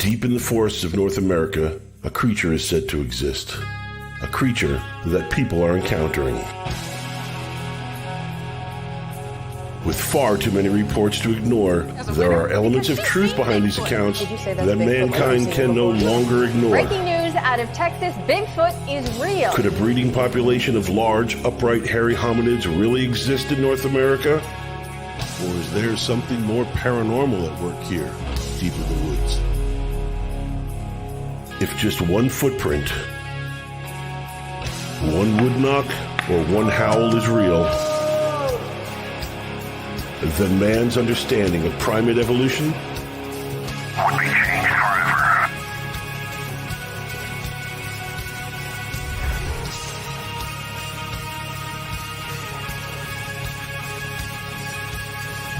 Deep in the forests of North America, a creature is said to exist. A creature that people are encountering. With far too many reports to ignore, there are elements of truth behind these accounts that mankind can no longer ignore. Breaking news out of Texas, Bigfoot is real. Could a breeding population of large, upright, hairy hominids really exist in North America? Or is there something more paranormal at work here, deep in the woods? If just one footprint, one wood knock, or one howl is real, then man's understanding of primate evolution would be changed forever.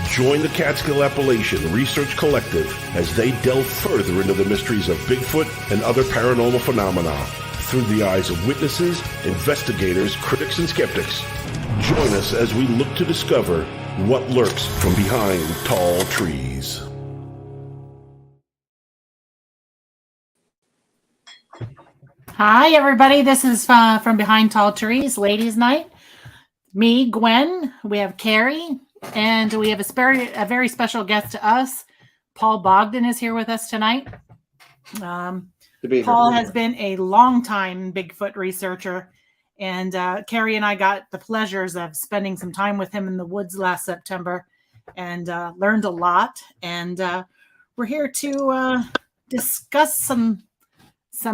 Join the Catskill Appalachian Research Collective as they delve further into the mysteries of Bigfoot and other paranormal phenomena through the eyes of witnesses, investigators, critics, and skeptics. Join us as we look to discover what lurks from behind tall trees. Hi, everybody. This is from Behind Tall Trees, Ladies Night. Me, Gwen. We have Carrie, and we have a very special guest to us. Paul Bogdan is here with us tonight. Paul has been a long-time Bigfoot researcher. And Carrie and I got the pleasures of spending some time with him in the woods last September and learned a lot. And we're here to discuss some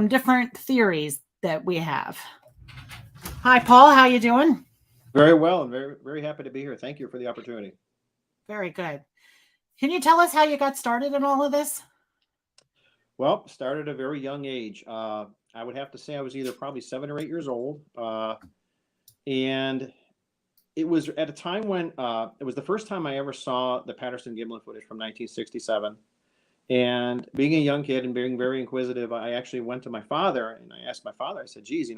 different theories that we have. Hi, Paul. How you doing? Very well, and very, very happy to be here. Thank you for the opportunity. Very good. Can you tell us how you got started in all of this? Well, started at a very young age. I would have to say I was either probably 7 or 8 years old. And it was at a time when it was the first time I ever saw the Patterson gimlin footage from 1967. And being a young kid and being very inquisitive, I actually went to my father and I asked my father, I said, geez,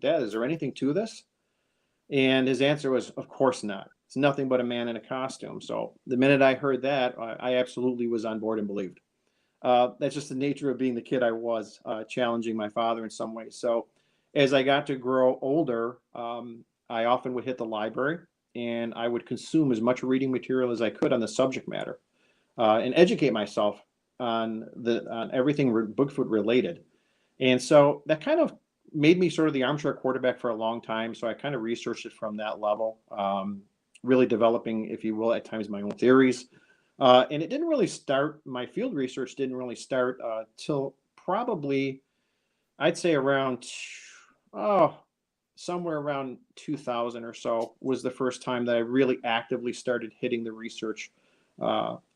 Dad, is there anything to this? And his answer was, of course not. It's nothing but a man in a costume. So the minute I heard that, I absolutely was on board and believed. That's just the nature of being the kid I was, challenging my father in some ways. So as I got to grow older, I often would hit the library and I would consume as much reading material as I could on the subject matter and educate myself on everything Bigfoot related. And so that kind of made me sort of the armchair quarterback for a long time. So I kind of researched it from that level, really developing, if you will, at times my own theories. And it didn't really start, my field research didn't really start till probably, I'd say around, somewhere around 2000 or so was the first time that I really actively started hitting the research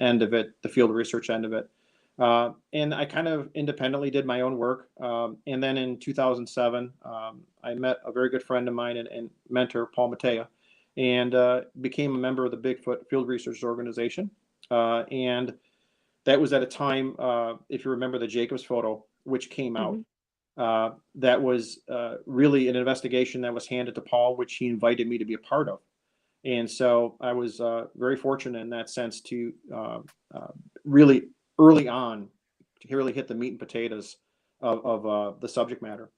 end of it, the field research end of it. And I kind of independently did my own work. And then in 2007, I met a very good friend of mine and mentor, Paul Matea, and became a member of the Bigfoot Field Researchers Organization. And that was at a time, if you remember the Jacobs photo, which came out, that was really an investigation that was handed to Paul, which he invited me to be a part of. And so I was very fortunate in that sense to really early on to really hit the meat and potatoes of the subject matter.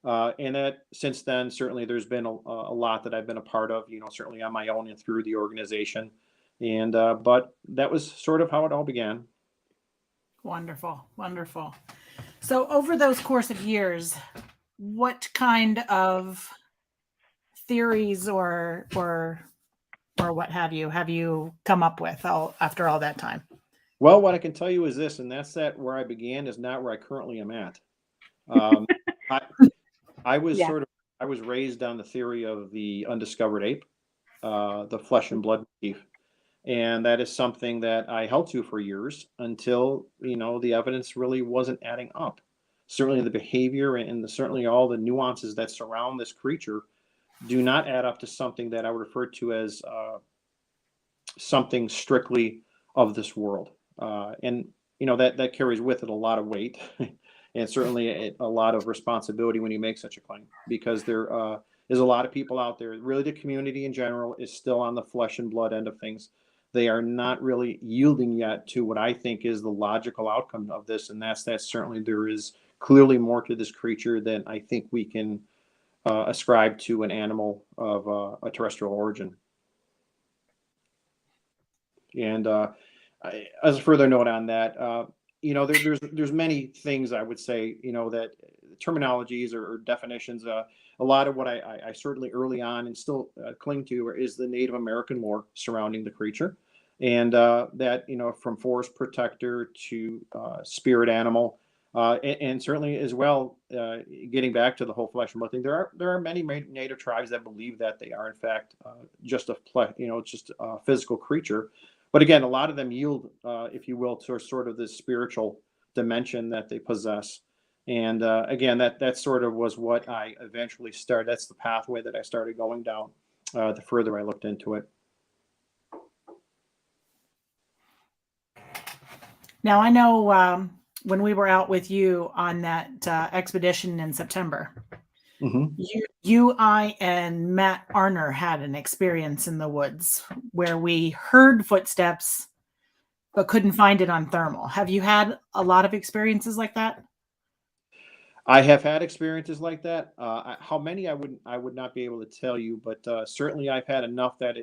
And that since then, certainly there's been a lot that I've been a part of, certainly on my own and through the organization. And but that was sort of how it all began. Wonderful, wonderful. So over those course of years, what kind of theories or what have you come up with after all that time? Well, what I can tell you is this, and that's that where I began is not where I currently am at. I was I was raised on the theory of the undiscovered ape, the flesh and blood motif. And that is something that I held to for years until, the evidence really wasn't adding up. Certainly the behavior and certainly all the nuances that surround this creature do not add up to something that I would refer to as something strictly of this world. And that carries with it a lot of weight and certainly a lot of responsibility when you make such a claim, because there is a lot of people out there, really the community in general is still on the flesh and blood end of things. they are not really yielding yet to what I think is the logical outcome of this, and that's that certainly there is clearly more to this creature than I think we can ascribe to an animal of a terrestrial origin. And as a further note on that, there's many things I would say, that terminologies or definitions. A lot of what I certainly early on and still cling to is the Native American lore surrounding the creature, and that from forest protector to spirit animal, and certainly as well, getting back to the whole flesh and blood thing. There are many Native tribes that believe that they are in fact just a physical creature. But again, a lot of them yield, if you will, to sort of this spiritual dimension that they possess. And again, that sort of was what I eventually started. That's the pathway that I started going down the further I looked into it. Now, I know when we were out with you on that expedition in September, Mm-hmm. I, and Matt Arner had an experience in the woods where we heard footsteps but couldn't find it on thermal. Have you had a lot of experiences like that? I have had experiences like that. How many I would not be able to tell you, but certainly I've had enough that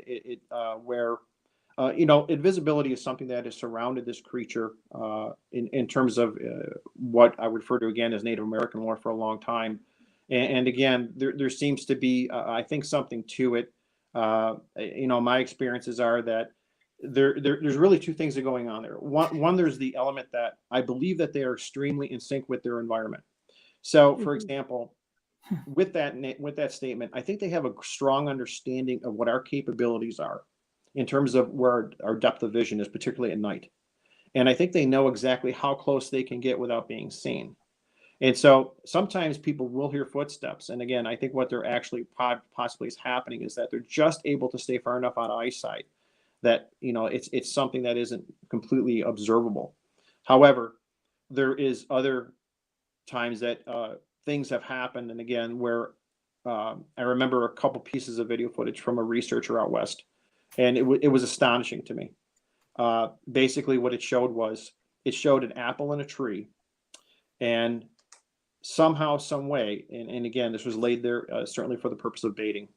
where invisibility is something that has surrounded this creature in terms of what I would refer to again as Native American lore for a long time. And again, there seems to be, I think, something to it. My experiences are that there's really two things that are going on there. One, there's the element that I believe that they are extremely in sync with their environment. So, for example, with that statement, I think they have a strong understanding of what our capabilities are in terms of where our depth of vision is, particularly at night. And I think they know exactly how close they can get without being seen. And so sometimes people will hear footsteps. And again, I think what they're actually possibly is happening is that they're just able to stay far enough out of eyesight that, it's something that isn't completely observable. However, there is other times that things have happened. And again, where I remember a couple pieces of video footage from a researcher out west, and it was astonishing to me. Basically, what it showed an apple in a tree, and somehow, some way, and again, this was laid there certainly for the purpose of baiting,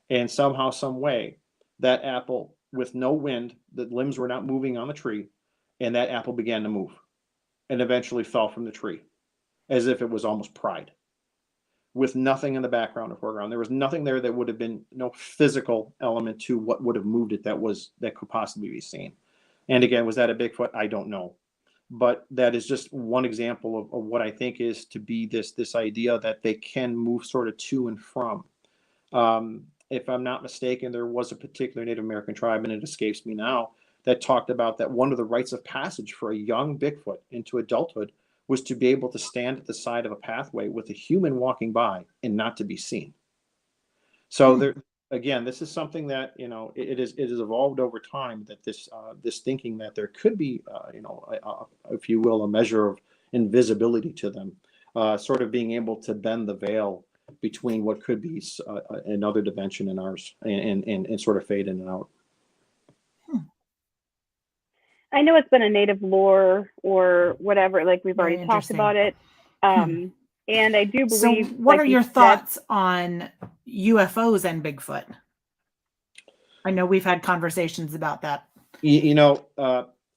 and somehow, some way, that apple, with no wind, the limbs were not moving on the tree, and that apple began to move, and eventually fell from the tree, as if it was almost pried, with nothing in the background or foreground. There was nothing there that would have been no physical element to what would have moved it that could possibly be seen. And again, was that a Bigfoot? I don't know. But that is just one example of what I think is to be this idea that they can move sort of to and from. If I'm not mistaken, there was a particular Native American tribe, and it escapes me now, that talked about that one of the rites of passage for a young Bigfoot into adulthood was to be able to stand at the side of a pathway with a human walking by and not to be seen. So there, again, this is something that it is evolved over time, that this thinking that there could be if you will, a measure of invisibility to them, sort of being able to bend the veil between what could be another dimension in ours, and sort of fade in and out. I know it's been a native lore or whatever, like we've already talked about it. And I do believe. So what are your thoughts on UFOs and Bigfoot? I know we've had conversations about that.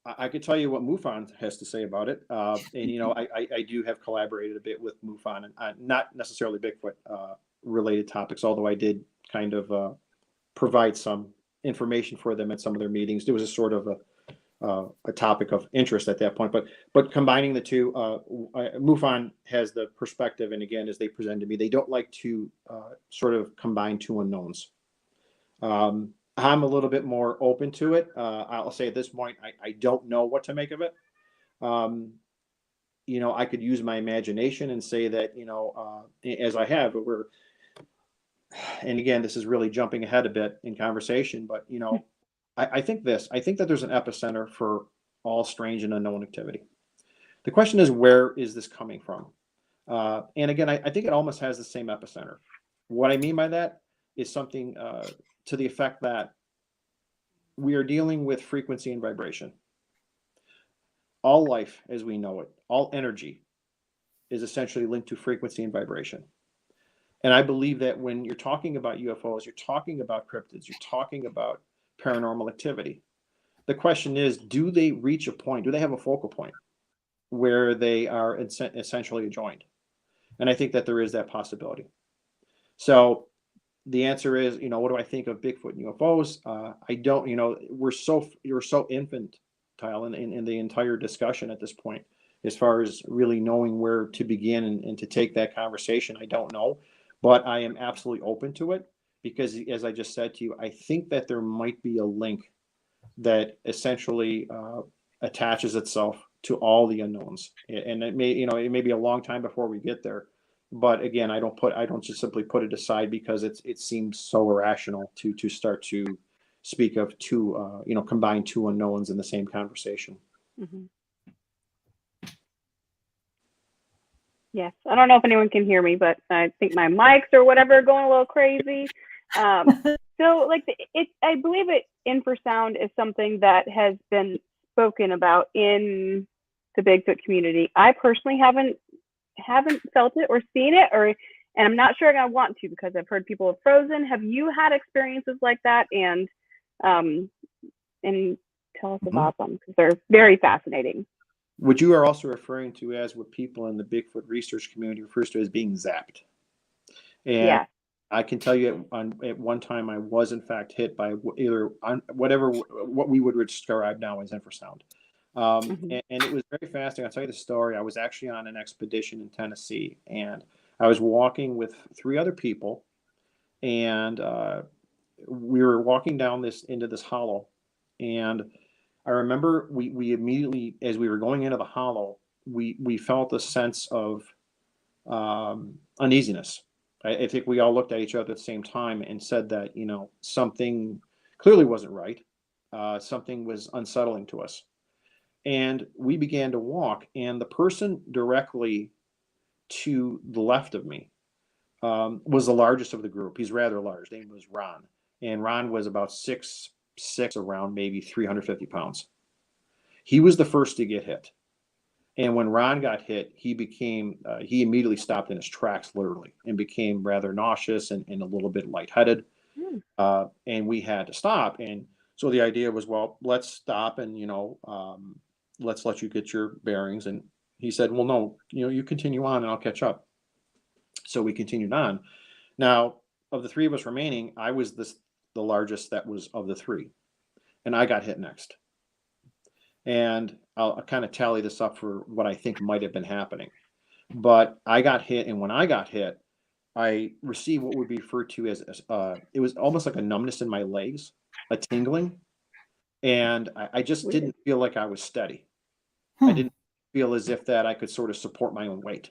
I could tell you what MUFON has to say about it. And, I do have collaborated a bit with MUFON, and not necessarily Bigfoot related topics, although I did kind of provide some information for them at some of their meetings. There was a sort of a topic of interest at that point, but combining the two, MUFON has the perspective, and again, as they present to me, they don't like to sort of combine two unknowns. I'm a little bit more open to it. I'll say at this point, I don't know what to make of it. I could use my imagination and say that, as I have, and again, this is really jumping ahead a bit in conversation, but, I think that there's an epicenter for all strange and unknown activity. The question is, where is this coming from? And again, I think it almost has the same epicenter. What I mean by that is something to the effect that we are dealing with frequency and vibration. All life as we know it, all energy is essentially linked to frequency and vibration. And I believe that when you're talking about UFOs, you're talking about cryptids, you're talking about paranormal activity. The question is, do they reach a point? Do they have a focal point where they are essentially joined? And I think that there is that possibility. So the answer is, what do I think of Bigfoot and UFOs? I don't, you're so infantile in the entire discussion at this point, as far as really knowing where to begin and to take that conversation. I don't know, but I am absolutely open to it because, as I just said to you, I think that there might be a link that essentially attaches itself to all the unknowns, and it may be a long time before we get there. But again, I don't just simply put it aside because it seems so irrational to start to speak of two, combine two unknowns in the same conversation. Mm-hmm. Yes, I don't know if anyone can hear me, but I think my mics or whatever are going a little crazy. So, like, I believe infrasound is something that has been spoken about in the Bigfoot community. I personally haven't felt it or seen it, and I'm not sure I want to because I've heard people have frozen. Have you had experiences like that? And tell us about them because they're very fascinating. What you are also referring to as what people in the Bigfoot research community refers to as being zapped. And yeah. I can tell you at one time I was in fact hit by either what we would describe now as infrasound. And it was very fascinating. I'll tell you the story. I was actually on an expedition in Tennessee, and I was walking with 3 other people, and we were walking down into this hollow, and I remember we immediately, as we were going into the hollow, we felt a sense of uneasiness. I think we all looked at each other at the same time and said that, something clearly wasn't right. Something was unsettling to us. And we began to walk, and the person directly to the left of me was the largest of the group. He's rather large. His name was Ron. And Ron was about 6'6", around maybe 350 pounds. He was the first to get hit. And when Ron got hit, he immediately stopped in his tracks, literally, and became rather nauseous and a little bit lightheaded. And we had to stop. And so the idea was, well, let's stop and, let's let you get your bearings. And he said, well, no, you continue on and I'll catch up. So we continued on. Now, of the 3 of us remaining, I was the largest that was of the 3. And I got hit next. And I'll kind of tally this up for what I think might have been happening. But I got hit, and when I got hit, I received what would be referred to as, it was almost like a numbness in my legs, a tingling. And I just didn't feel like I was steady. I didn't feel as if that I could sort of support my own weight.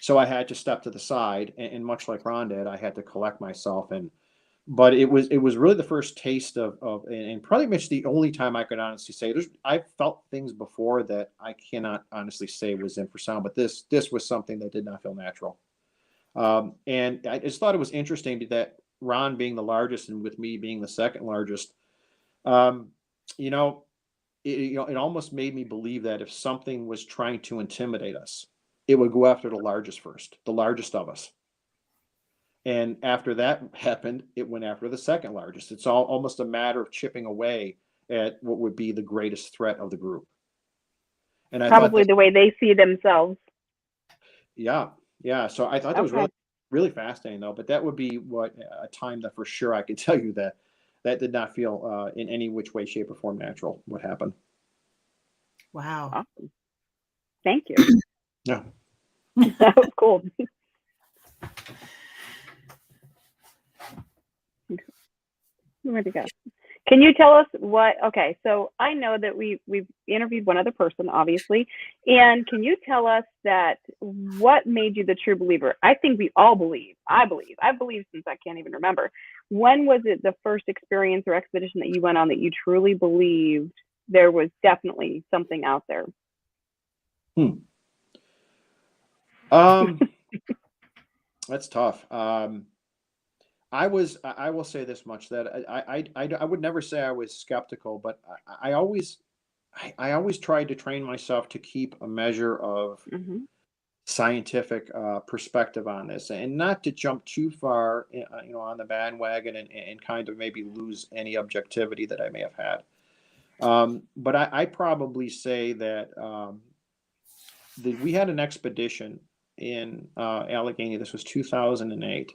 So I had to step to the side, and much like Ron did, I had to collect myself. But it was really the first taste of and pretty much the only time I could honestly say I've felt things before that I cannot honestly say was infrasound, but this was something that did not feel natural. And I just thought it was interesting that Ron being the largest and with me being the second largest, it almost made me believe that if something was trying to intimidate us, it would go after the largest first, the largest of us. And after that happened, it went after the second largest. It's almost a matter of chipping away at what would be the greatest threat of the group. And I probably the way they see themselves. Yeah. So I thought that was really, really fascinating, though. But that would be a time that for sure I could tell you that did not feel in any which way, shape, or form natural. What happened? Wow. Awesome. Thank you. Yeah. That was cool. Where'd it go? Can you tell us okay, so I know that we've interviewed one other person, obviously, and can you tell us what made you the true believer? I think we all believe. I've believed since I can't even remember. When was it the first experience or expedition that you went on that you truly believed there was definitely something out there? That's tough. I will say this much, that I would never say I was skeptical, but I always tried to train myself to keep a measure of Mm-hmm. scientific perspective on this, and not to jump too far, on the bandwagon, and kind of maybe lose any objectivity that I may have had. But I probably say that we had an expedition in Allegheny. This was 2008,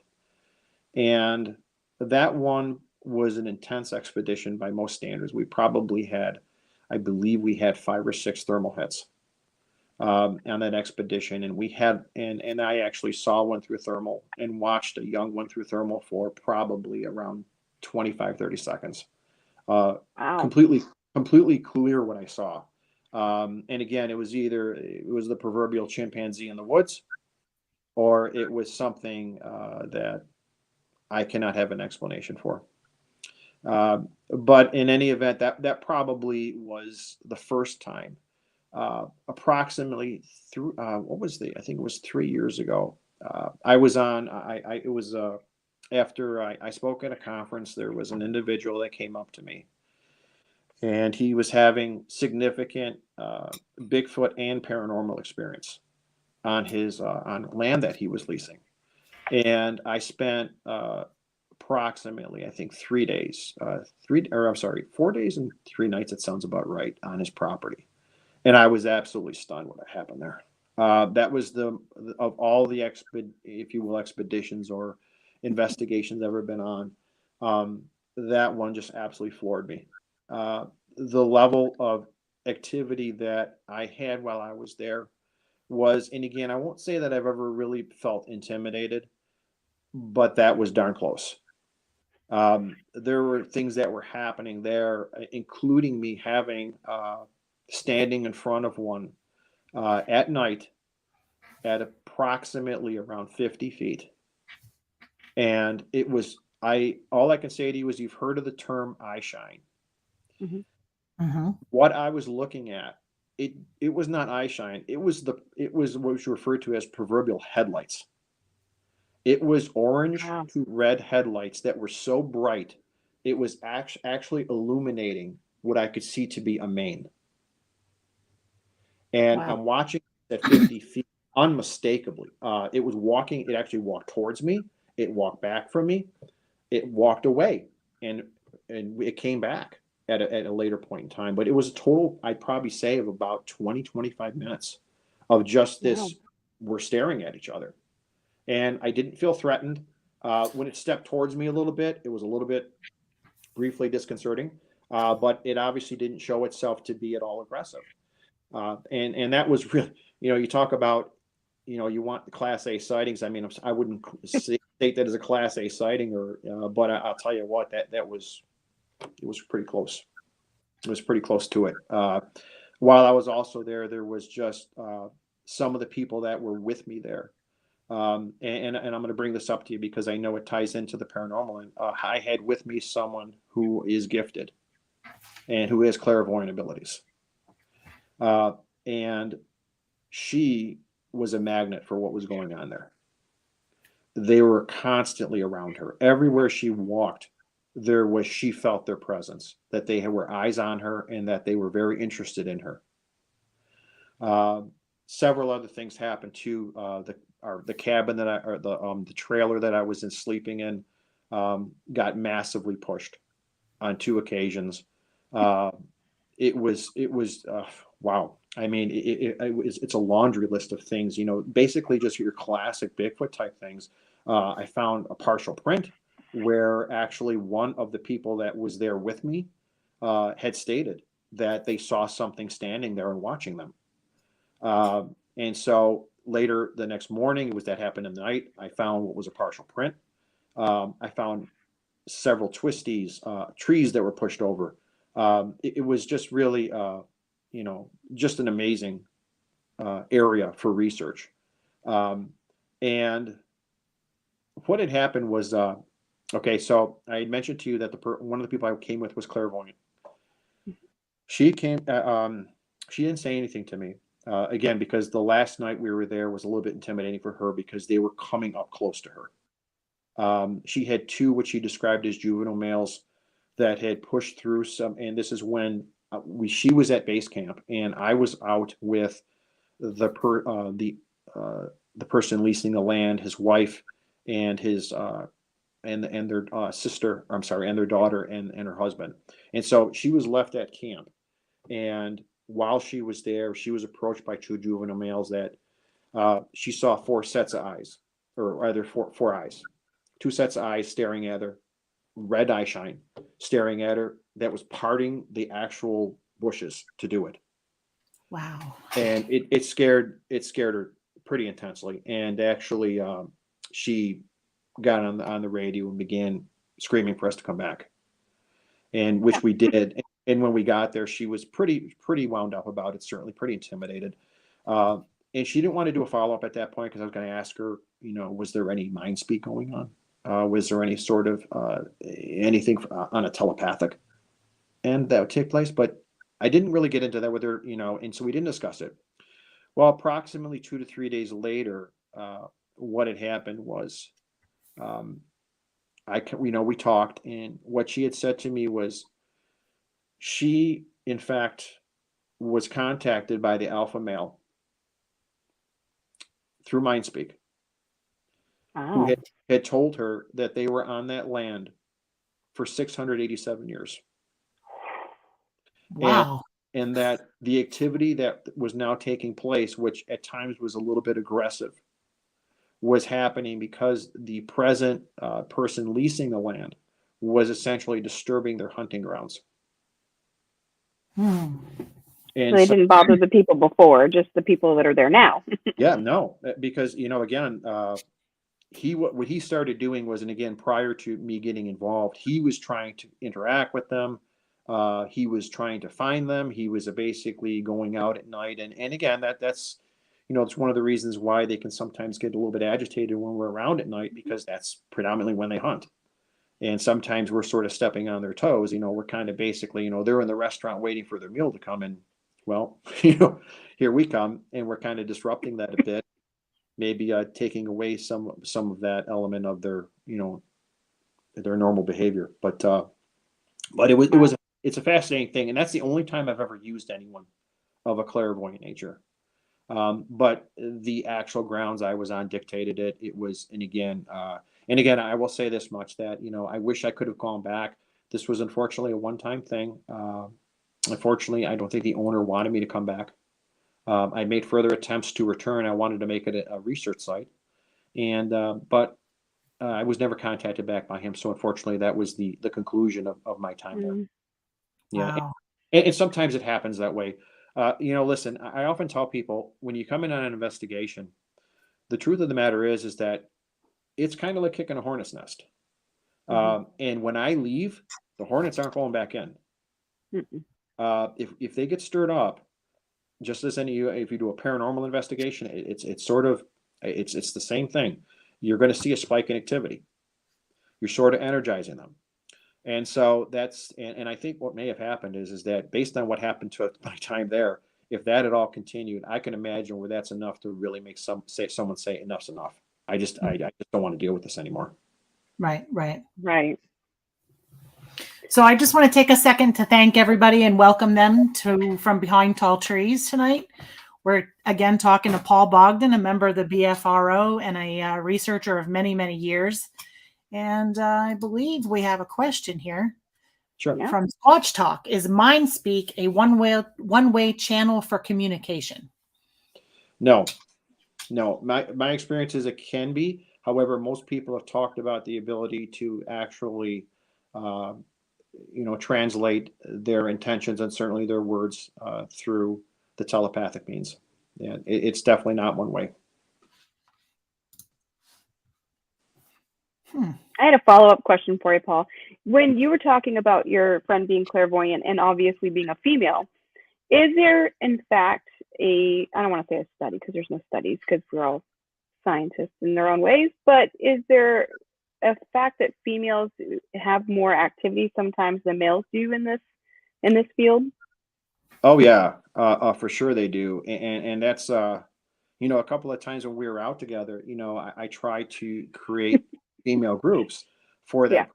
and that one was an intense expedition by most standards. We probably had, I believe, we had 5 or 6 thermal hits on that expedition, and we had, and I actually saw one through thermal and watched a young one through thermal for probably around 25-30 seconds. Wow. Completely clear what I saw. And again, it was the proverbial chimpanzee in the woods, or it was something that I cannot have an explanation for. But in any event, that probably was the first time. Approximately through I think it was 3 years ago. I was on. It was after I spoke at a conference. There was an individual that came up to me, and he was having significant Bigfoot and paranormal experience on his on land that he was leasing. And I spent approximately, I think, 3 days, 4 days and 3 nights. It sounds about right, on his property. And I was absolutely stunned what happened there. That was of all the expeditions or investigations I've ever been on. That one just absolutely floored me. The level of activity that I had while I was there was, and again, I won't say that I've ever really felt intimidated, but that was darn close. There were things that were happening there, including me having standing in front of one at night at approximately around 50 feet. And it was, all I can say to you is, you've heard of the term eye shine. Mm-hmm. Mm-hmm. What I was looking at, it was not eye shine. It was what was referred to as proverbial headlights. It was orange Wow. to red headlights that were so bright, it was actually illuminating what I could see to be a mane. And Wow. I'm watching at 50 feet unmistakably. It actually walked towards me. It walked back from me. It walked away, and it came back at a later point in time. But it was a total, I'd probably say, of about 20-25 minutes of just this. Wow. We're staring at each other. And I didn't feel threatened. When it stepped towards me a little bit, it was a little bit briefly disconcerting, but it obviously didn't show itself to be at all aggressive. And that was really, you talk about, you want the Class A sightings. I mean, I wouldn't state that as a Class A sighting, but I'll tell you what, it was pretty close. It was pretty close to it. While I was also there, there was just some of the people that were with me there. And I'm going to bring this up to you because I know it ties into the paranormal. And I had with me someone who is gifted and who has clairvoyant abilities. And she was a magnet for what was going on there. They were constantly around her. Everywhere she walked, she felt their presence, that they were eyes on her and that they were very interested in her. Several other things happened too. The cabin the trailer that I was in sleeping in got massively pushed on 2 occasions. It was wow. I mean, it's a laundry list of things. Basically just your classic Bigfoot type things. I found a partial print where actually one of the people that was there with me had stated that they saw something standing there and watching them. And so later the next morning, that happened in the night, I found what was a partial print. I found several twisties, trees that were pushed over. It was just really, just an amazing area for research. And what had happened was, okay, so I had mentioned to you that one of the people I came with was clairvoyant. She didn't say anything to me. Again, because the last night we were there was a little bit intimidating for her because they were coming up close to her. She had two, what she described as juvenile males that had pushed through some, and this is when she was at base camp, and I was out with the person leasing the land, his wife, and his and their sister. I'm sorry, and their daughter and her husband. And so she was left at camp, and while she was there, she was approached by two juvenile males that she saw four sets of eyes, or rather four eyes, two sets of eyes staring at her, red eye shine, staring at her, that was parting the actual bushes to do it. Wow. And it scared her pretty intensely. And actually, she got on the radio and began screaming for us to come back, and which we did. And when we got there, she was pretty wound up about it, certainly pretty intimidated. And she didn't want to do a follow-up at that point because I was going to ask her, was there any mind speak going on? Was there any sort of anything on a telepathic end that would take place? But I didn't really get into that with her, and so we didn't discuss it. Well, approximately 2 to 3 days later, what had happened was, we talked, and what she had said to me was, she, in fact, was contacted by the alpha male through Mindspeak, who had told her that they were on that land for 687 years. Wow. And that the activity that was now taking place, which at times was a little bit aggressive, was happening because the present person leasing the land was essentially disturbing their hunting grounds. Hmm. And so they didn't bother the people before, just the people that are there now. Yeah, no, because, again, what he started doing was, and again, prior to me getting involved, he was trying to interact with them. He was trying to find them. He was basically going out at night. And again, that's, it's one of the reasons why they can sometimes get a little bit agitated when we're around at night, because that's predominantly when they hunt. And sometimes we're sort of stepping on their toes. We're kind of basically, they're in the restaurant waiting for their meal to come. And well, here we come, and we're kind of disrupting that a bit, maybe taking away some of that element of their, their normal behavior. But it's a fascinating thing. And that's the only time I've ever used anyone of a clairvoyant nature. But the actual grounds I was on dictated it. It was, and again, I will say this much, that, I wish I could have gone back. This was unfortunately a one-time thing. Unfortunately, I don't think the owner wanted me to come back. I made further attempts to return. I wanted to make it a research site, but I was never contacted back by him. So unfortunately, that was the conclusion of my time there. Yeah, Wow. and sometimes it happens that way. Listen, I often tell people, when you come in on an investigation, the truth of the matter is that it's kind of like kicking a hornet's nest. And when I leave, the hornets aren't going back in. If they get stirred up, just as if you do a paranormal investigation, it's the same thing. You're going to see a spike in activity. You're sort of energizing them. And so that's, and I think what may have happened is that based on what happened to my time there, if that had all continued, I can imagine where that's enough to really make someone say enough's enough. I just don't want to deal with this anymore. Right. So I just want to take a second to thank everybody and welcome them to From Behind Tall Trees tonight. We're again talking to Paul Bogdan, a member of the BFRO and a researcher of many, many years. And I believe we have a question here. Sure. From Squatch Talk. Is Mindspeak a one-way channel for communication? No. My experience is it can be. However, most people have talked about the ability to actually, translate their intentions and certainly their words through the telepathic means. Yeah, it's definitely not one way. I had a follow-up question for you, Paul. When you were talking about your friend being clairvoyant and obviously being a female, is there, in fact, I don't want to say a study because there's no studies because we're all scientists in their own ways, but is there a fact that females have more activity sometimes than males do in this field? Oh yeah, for sure they do, and that's a couple of times when we were out together, I try to create female groups for that, Yeah.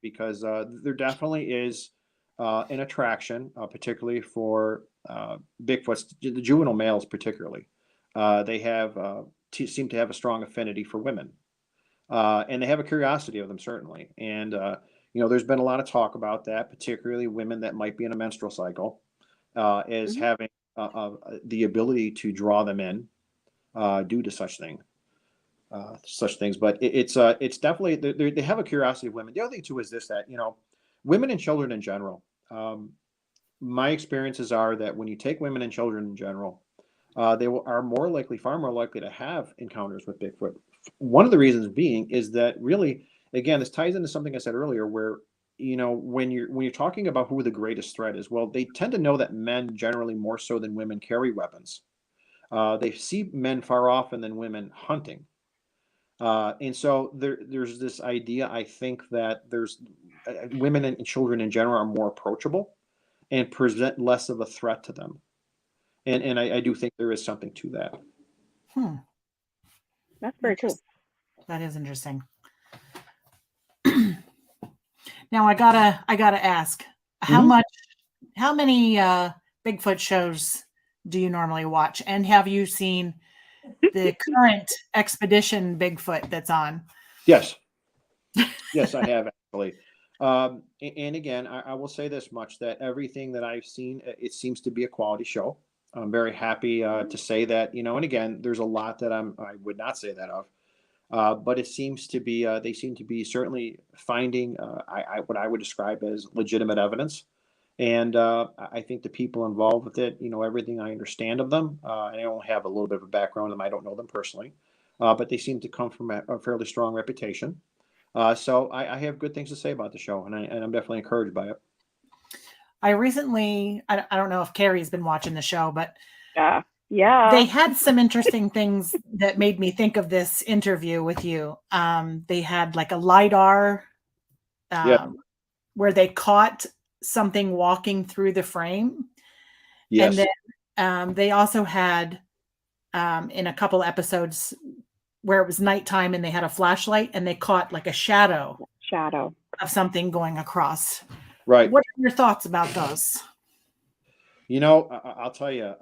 because there definitely is an attraction, particularly for Bigfoots, the juvenile males particularly. They have seem to have a strong affinity for women, and they have a curiosity of them, certainly. And there's been a lot of talk about that, particularly women that might be in a menstrual cycle, as Mhm. having the ability to draw them in due to such things. But it's definitely they have a curiosity of women. The other thing too is this, that women and children in general. My experiences are that when you take women and children in general, they are far more likely to have encounters with Bigfoot. One of the reasons being is that, really, again, this ties into something I said earlier, where when you're talking about who the greatest threat is, well, they tend to know that men generally more so than women carry weapons. They see men far often than women hunting. And so there's this idea, I think, that there's women and children in general are more approachable and present less of a threat to them. And I do think there is something to that. That's very cool. That is interesting. Now I gotta ask, how many Bigfoot shows do you normally watch? And have you seen the current expedition Bigfoot that's on? Yes. Yes, I have, actually. And again, I will say this much, that everything that I've seen, it seems to be a quality show. I'm very happy to say that, and again, there's a lot that I would not say that of, but it seems to be, they seem to be certainly finding what I would describe as legitimate evidence. And I think the people involved with it, everything I understand of them, and I only have a little bit of a background on them, I don't know them personally, but they seem to come from a fairly strong reputation. So I have good things to say about the show, and I'm definitely encouraged by it. I recently, I don't know if Carrie's been watching the show, but yeah, they had some interesting things that made me think of this interview with you. They had like a LiDAR where they caught something walking through the frame. Yes. And then they also had in a couple episodes where it was nighttime and they had a flashlight and they caught like a shadow of something going across. Right. What are your thoughts about those? I'll tell you,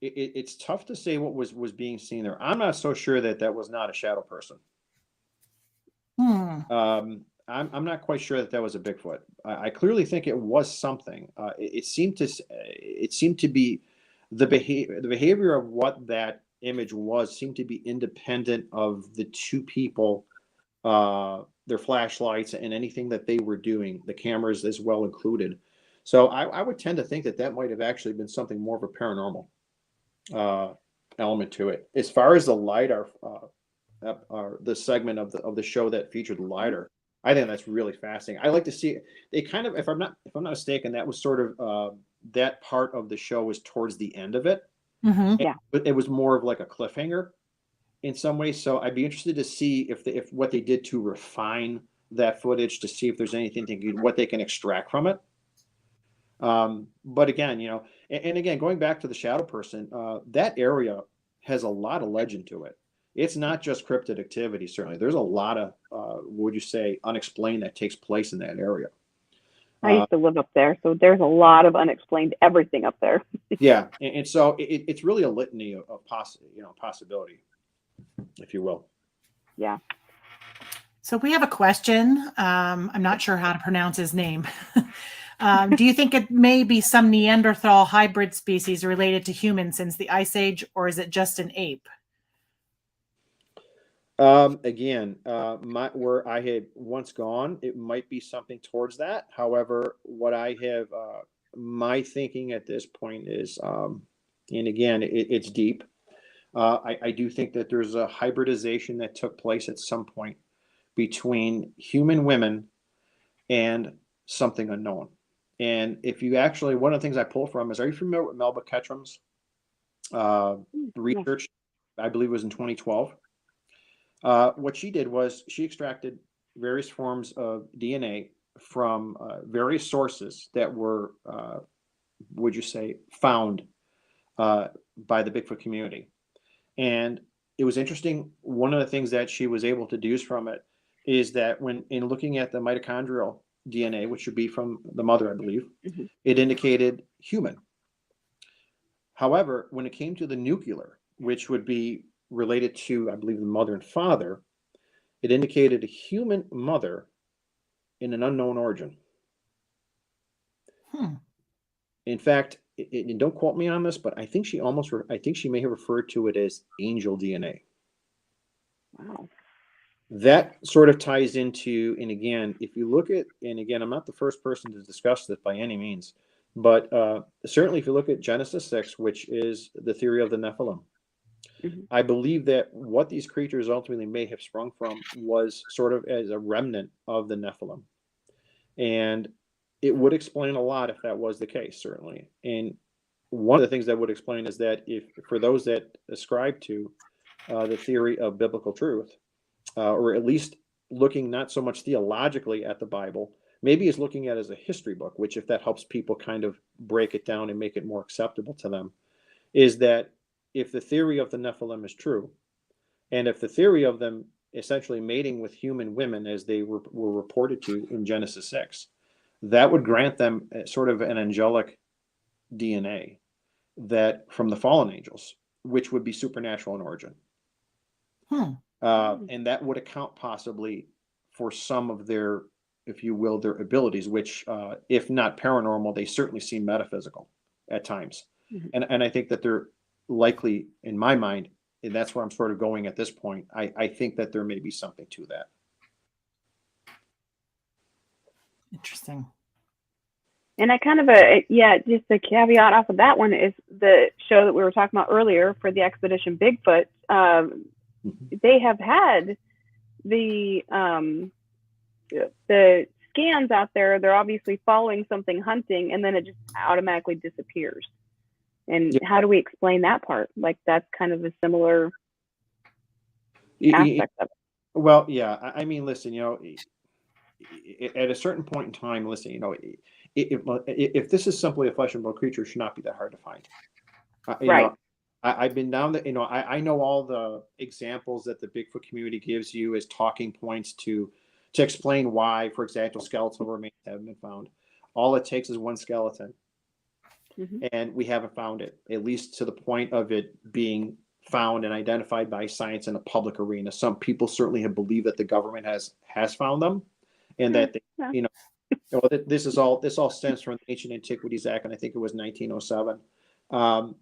it's tough to say what was being seen there. I'm not so sure that was not a shadow person. I'm not quite sure that was a Bigfoot. I clearly think it was something. It seemed to be the behavior of what that image seemed to be independent of the two people, their flashlights, and anything that they were doing, the cameras as well included. So I would tend to think that might have actually been something more of a paranormal element to it. As far as the LiDAR, the segment of the show that featured the LiDAR, I think that's really fascinating. I like to see they kind of, if I'm not mistaken, that was sort of that part of the show was towards the end of it. Yeah. But it was more of like a cliffhanger in some ways. So I'd be interested to see if what they did to refine that footage, to see if there's anything what they can extract from it. But again, and again, going back to the shadow person, that area has a lot of legend to it. It's not just cryptid activity. Certainly, there's a lot of, would you say, unexplained that takes place in that area. I used to live up there, so there's a lot of unexplained everything up there. Yeah, and so it's really a litany of possibility, if you will. Yeah. So we have a question. I'm not sure how to pronounce his name. Do you think it may be some Neanderthal hybrid species related to humans since the Ice Age, or is it just an ape? Again, where I had once gone, it might be something towards that. However, what I have, my thinking at this point is, and again, it's deep. I do think that there's a hybridization that took place at some point between human women and something unknown. And if you actually, one of the things I pull from is, are you familiar with Melba Ketchum's research? I believe it was in 2012. What she did was she extracted various forms of DNA from various sources that were, would you say, found by the Bigfoot community. And it was interesting. One of the things that she was able to deduce from it is that when in looking at the mitochondrial DNA, which should be from the mother, I believe, it indicated human. However, when it came to the nuclear, which would be related to, I believe, the mother and father, it indicated a human mother in an unknown origin. In fact, and don't quote me on this, but I think she may have referred to it as angel DNA. Wow. That sort of ties into, and again, if you look at, and again, I'm not the first person to discuss this by any means, but certainly if you look at Genesis 6, which is the theory of the Nephilim, I believe that what these creatures ultimately may have sprung from was sort of as a remnant of the Nephilim. And it would explain a lot if that was the case, certainly. And one of the things that would explain is that if for those that ascribe to the theory of biblical truth, or at least looking not so much theologically at the Bible, maybe is looking at it as a history book, which if that helps people kind of break it down and make it more acceptable to them, is that if the theory of the Nephilim is true, and if the theory of them essentially mating with human women as they were reported to in Genesis 6, that would grant them sort of an angelic DNA that from the fallen angels, which would be supernatural in origin. And that would account possibly for some of their, if you will, their abilities, which, if not paranormal, they certainly seem metaphysical at times. And I think that they're likely, in my mind, and that's where I'm sort of going at this point, I think that there may be something to that. Interesting. And I kind of, just a caveat off of that one is the show that we were talking about earlier for the Expedition Bigfoot. They have had the scans out there. They're obviously following something hunting, and then it just automatically disappears. And how do we explain that part? Like, that's kind of a similar aspect of it. Well, yeah. I mean, listen, at a certain point in time, listen, if this is simply a flesh and blood creature, it should not be that hard to find. Right. I've been down there, I know all the examples that the Bigfoot community gives you as talking points to explain why, for example, skeletal remains haven't been found. All it takes is one skeleton. And we haven't found it, at least to the point of it being found and identified by science in a public arena. Some people certainly have believed that the government has found them, and that they, this all stems from the Ancient Antiquities Act, and I think it was 1907,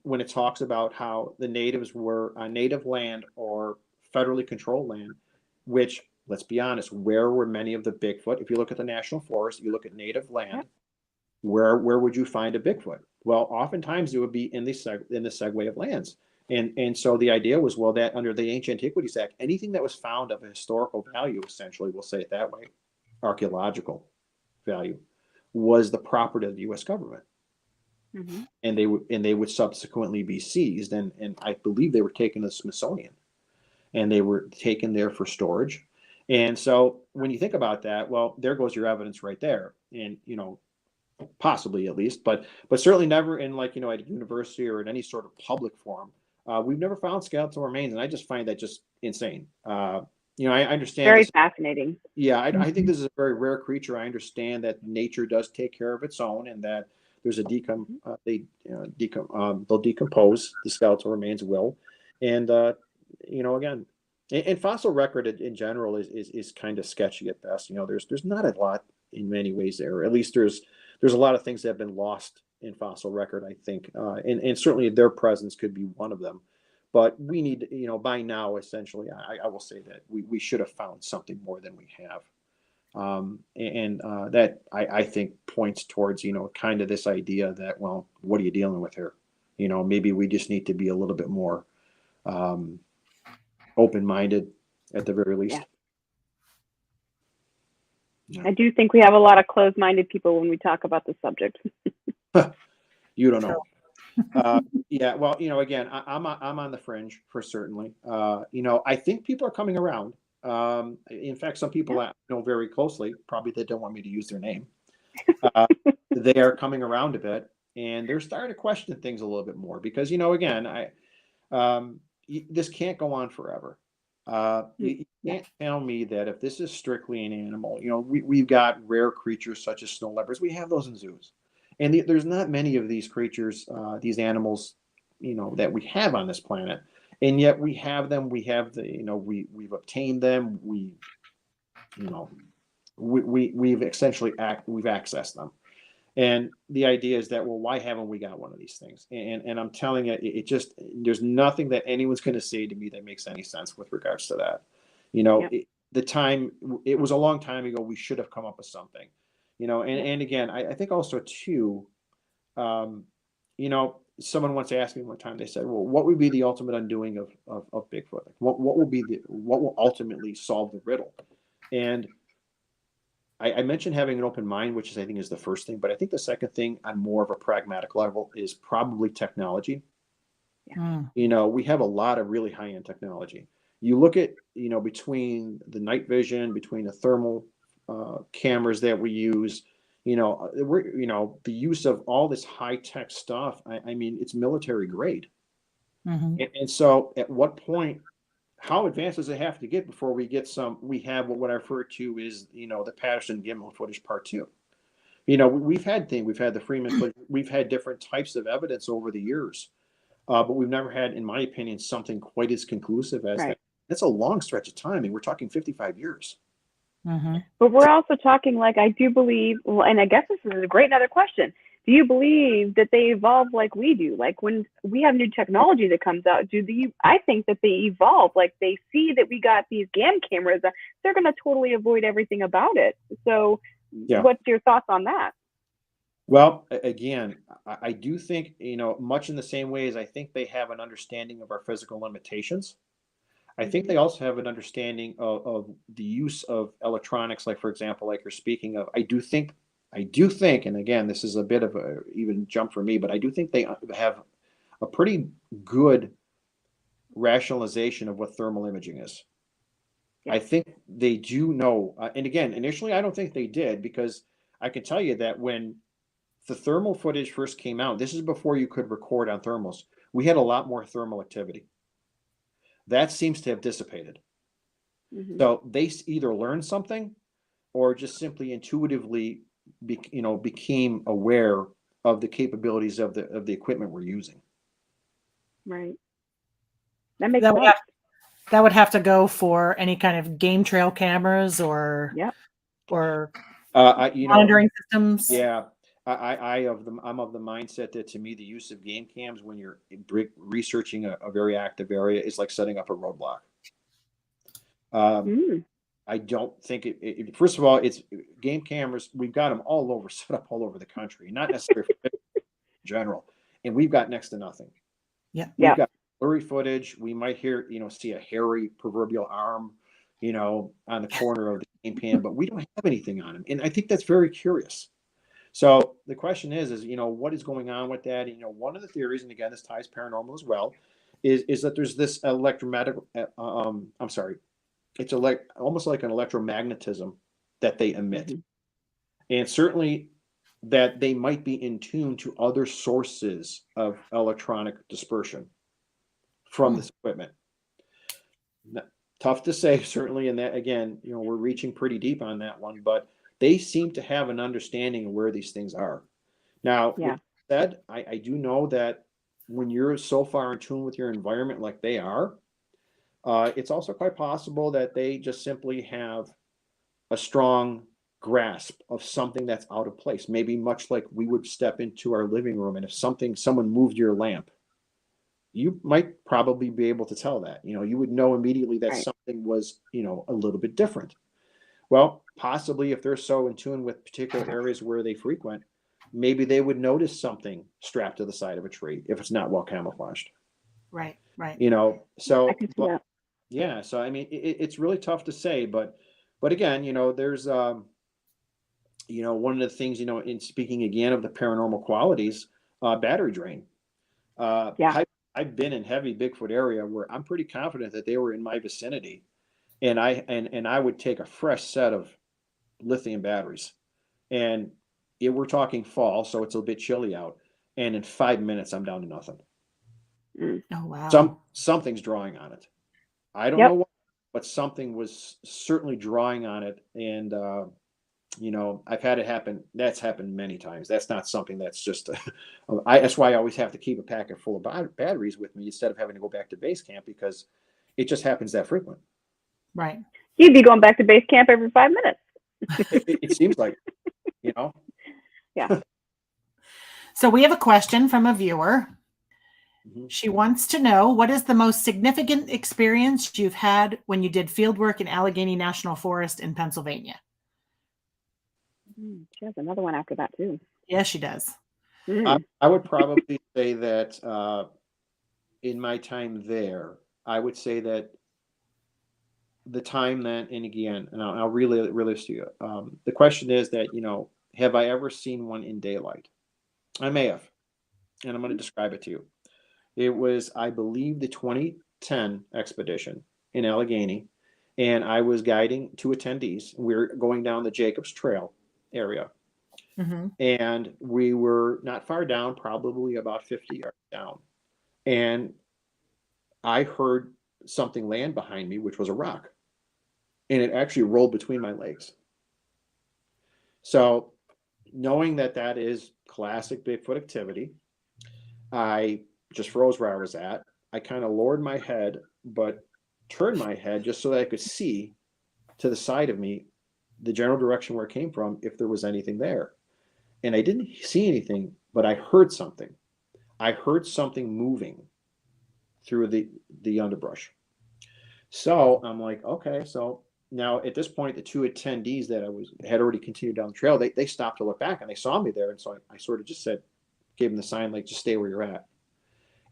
when it talks about how the natives were on native land or federally controlled land, which, let's be honest, where were many of the Bigfoot? If you look at the national forest, you look at native land, where would you find a Bigfoot? Well, oftentimes it would be in the segue of lands. And so the idea was, well, that under the Ancient Antiquities Act, anything that was found of a historical value, essentially, we'll say it that way, archaeological value, was the property of the U.S. government. And they would subsequently be seized. And I believe they were taken to the Smithsonian, and they were taken there for storage. And so when you think about that, well, there goes your evidence right there. And, possibly at least, but certainly never in at a university or in any sort of public forum. We've never found skeletal remains, and I just find that just insane. I understand. Very fascinating. Yeah, I think this is a very rare creature. I understand that nature does take care of its own, and that there's they'll decompose, the skeletal remains will, and again, and fossil record in general is kind of sketchy at best. There's not a lot in many ways there. At least there's a lot of things that have been lost in fossil record, I think, and certainly their presence could be one of them. But we need, by now, essentially, I will say that we should have found something more than we have. That I think points towards, kind of this idea that, well, what are you dealing with here? Maybe we just need to be a little bit more open-minded at the very least. Yeah. I do think we have a lot of closed-minded people when we talk about the subject. You don't know. Yeah, well, again, I'm on the fringe for certainly. I think people are coming around. In fact, some people I know very closely, probably they don't want me to use their name. They are coming around a bit, and they're starting to question things a little bit more because, again, this can't go on forever. You can't tell me that if this is strictly an animal, we've got rare creatures such as snow leopards. We have those in zoos, and there's not many of these creatures, these animals, that we have on this planet, and yet we have them. We have we've obtained them. We've essentially we've accessed them. And the idea is that, well, why haven't we got one of these things? And I'm telling you, it just, there's nothing that anyone's going to say to me that makes any sense with regards to that. It was a long time ago. We should have come up with something, and again, I think also too, someone once asked me one time, they said, well, what would be the ultimate undoing of Bigfoot? Like, what will ultimately solve the riddle? And I mentioned having an open mind, which I think is the first thing, but I think the second thing on more of a pragmatic level is probably technology. We have a lot of really high-end technology. You look at, between the night vision, between the thermal cameras that we use, the use of all this high-tech stuff. I mean, it's military grade. And so at what point, how advanced does it have to get before we have what I refer to is, the Patterson gimlin footage part 2. We've had the Freeman footage, we've had different types of evidence over the years, but we've never had, in my opinion, something quite as conclusive as that. That's a long stretch of time. I mean, we're talking 55 years. But we're also talking, like, I do believe, well, and I guess this is a great another question. Do you believe that they evolve like we do? Like, when we have new technology that comes out, I think that they evolve. Like, they see that we got these GAM cameras, they're going to totally avoid everything about it. So what's your thoughts on that? Well, again, I do think, much in the same way as I think they have an understanding of our physical limitations. I think they also have an understanding of the use of electronics, like, for example, like you're speaking of. I do think, and again, this is a bit of a even jump for me, but I do think they have a pretty good rationalization of what thermal imaging is. I think they do know, and again, initially, I don't think they did, because I can tell you that when the thermal footage first came out, this is before you could record on thermals, we had a lot more thermal activity. That seems to have dissipated. So they either learned something or just simply intuitively became aware of the capabilities of the equipment we're using. Right. That makes sense. That would have to go for any kind of game trail cameras or monitoring systems. Yeah. I'm of the mindset that, to me, the use of game cams when you're researching a very active area is like setting up a roadblock. I don't think first of all, it's game cameras. We've got them set up all over the country, not necessarily in general. And we've got next to nothing. We've got blurry footage. We might see a hairy proverbial arm, on the corner of the game cam, but we don't have anything on them. And I think that's very curious. So the question is, what is going on with that? One of the theories, and again, this ties paranormal as well, is that there's this electromagnetic, it's almost like an electromagnetism that they emit. And certainly that they might be in tune to other sources of electronic dispersion from this equipment. Now, tough to say, certainly, and that, again, we're reaching pretty deep on that one, but they seem to have an understanding of where these things are. Now, with that said, I do know that when you're so far in tune with your environment like they are, it's also quite possible that they just simply have a strong grasp of something that's out of place. Maybe much like we would step into our living room, and if someone moved your lamp, you might probably be able to tell that. You would know immediately that something was, a little bit different. Well, possibly if they're so in tune with particular areas where they frequent, maybe they would notice something strapped to the side of a tree if it's not well camouflaged. Right. So I can see that. Yeah, so I mean, it's really tough to say, but again, there's one of the things, in speaking again of the paranormal qualities, battery drain. I've been in heavy Bigfoot area where I'm pretty confident that they were in my vicinity. And I would take a fresh set of lithium batteries, and we're talking fall, so it's a bit chilly out. And in 5 minutes, I'm down to nothing. Oh, wow. Something's drawing on it. I don't Yep. know what, but something was certainly drawing on it. And, I've had it happen. That's happened many times. That's not something that's just, that's why I always have to keep a packet full of batteries with me instead of having to go back to base camp, because it just happens that frequent. Right. You'd be going back to base camp every 5 minutes. It seems like, Yeah. So we have a question from a viewer. Mhm. She wants to know, what is the most significant experience you've had when you did field work in Allegheny National Forest in Pennsylvania? She has another one after that too. Yes, she does. I would probably say that in my time there, I would say that the time that, and again, and I'll really this to you. The question is that, have I ever seen one in daylight? I may have, and I'm going to describe it to you. It was, I believe, the 2010 expedition in Allegheny, and I was guiding two attendees. We were going down the Jacobs Trail area, and we were not far down, probably about 50 yards down, and I heard something land behind me, which was a rock, and it actually rolled between my legs. So, knowing that that is classic Bigfoot activity, I just froze where I was at. I kind of lowered my head, but turned my head just so that I could see to the side of me the general direction where it came from, if there was anything there. And I didn't see anything, but I heard something. I heard something moving through the underbrush. So I'm like, okay. So now at this point, the two attendees that had already continued down the trail, they stopped to look back, and they saw me there. And so I sort of just gave them the sign, like, just stay where you're at.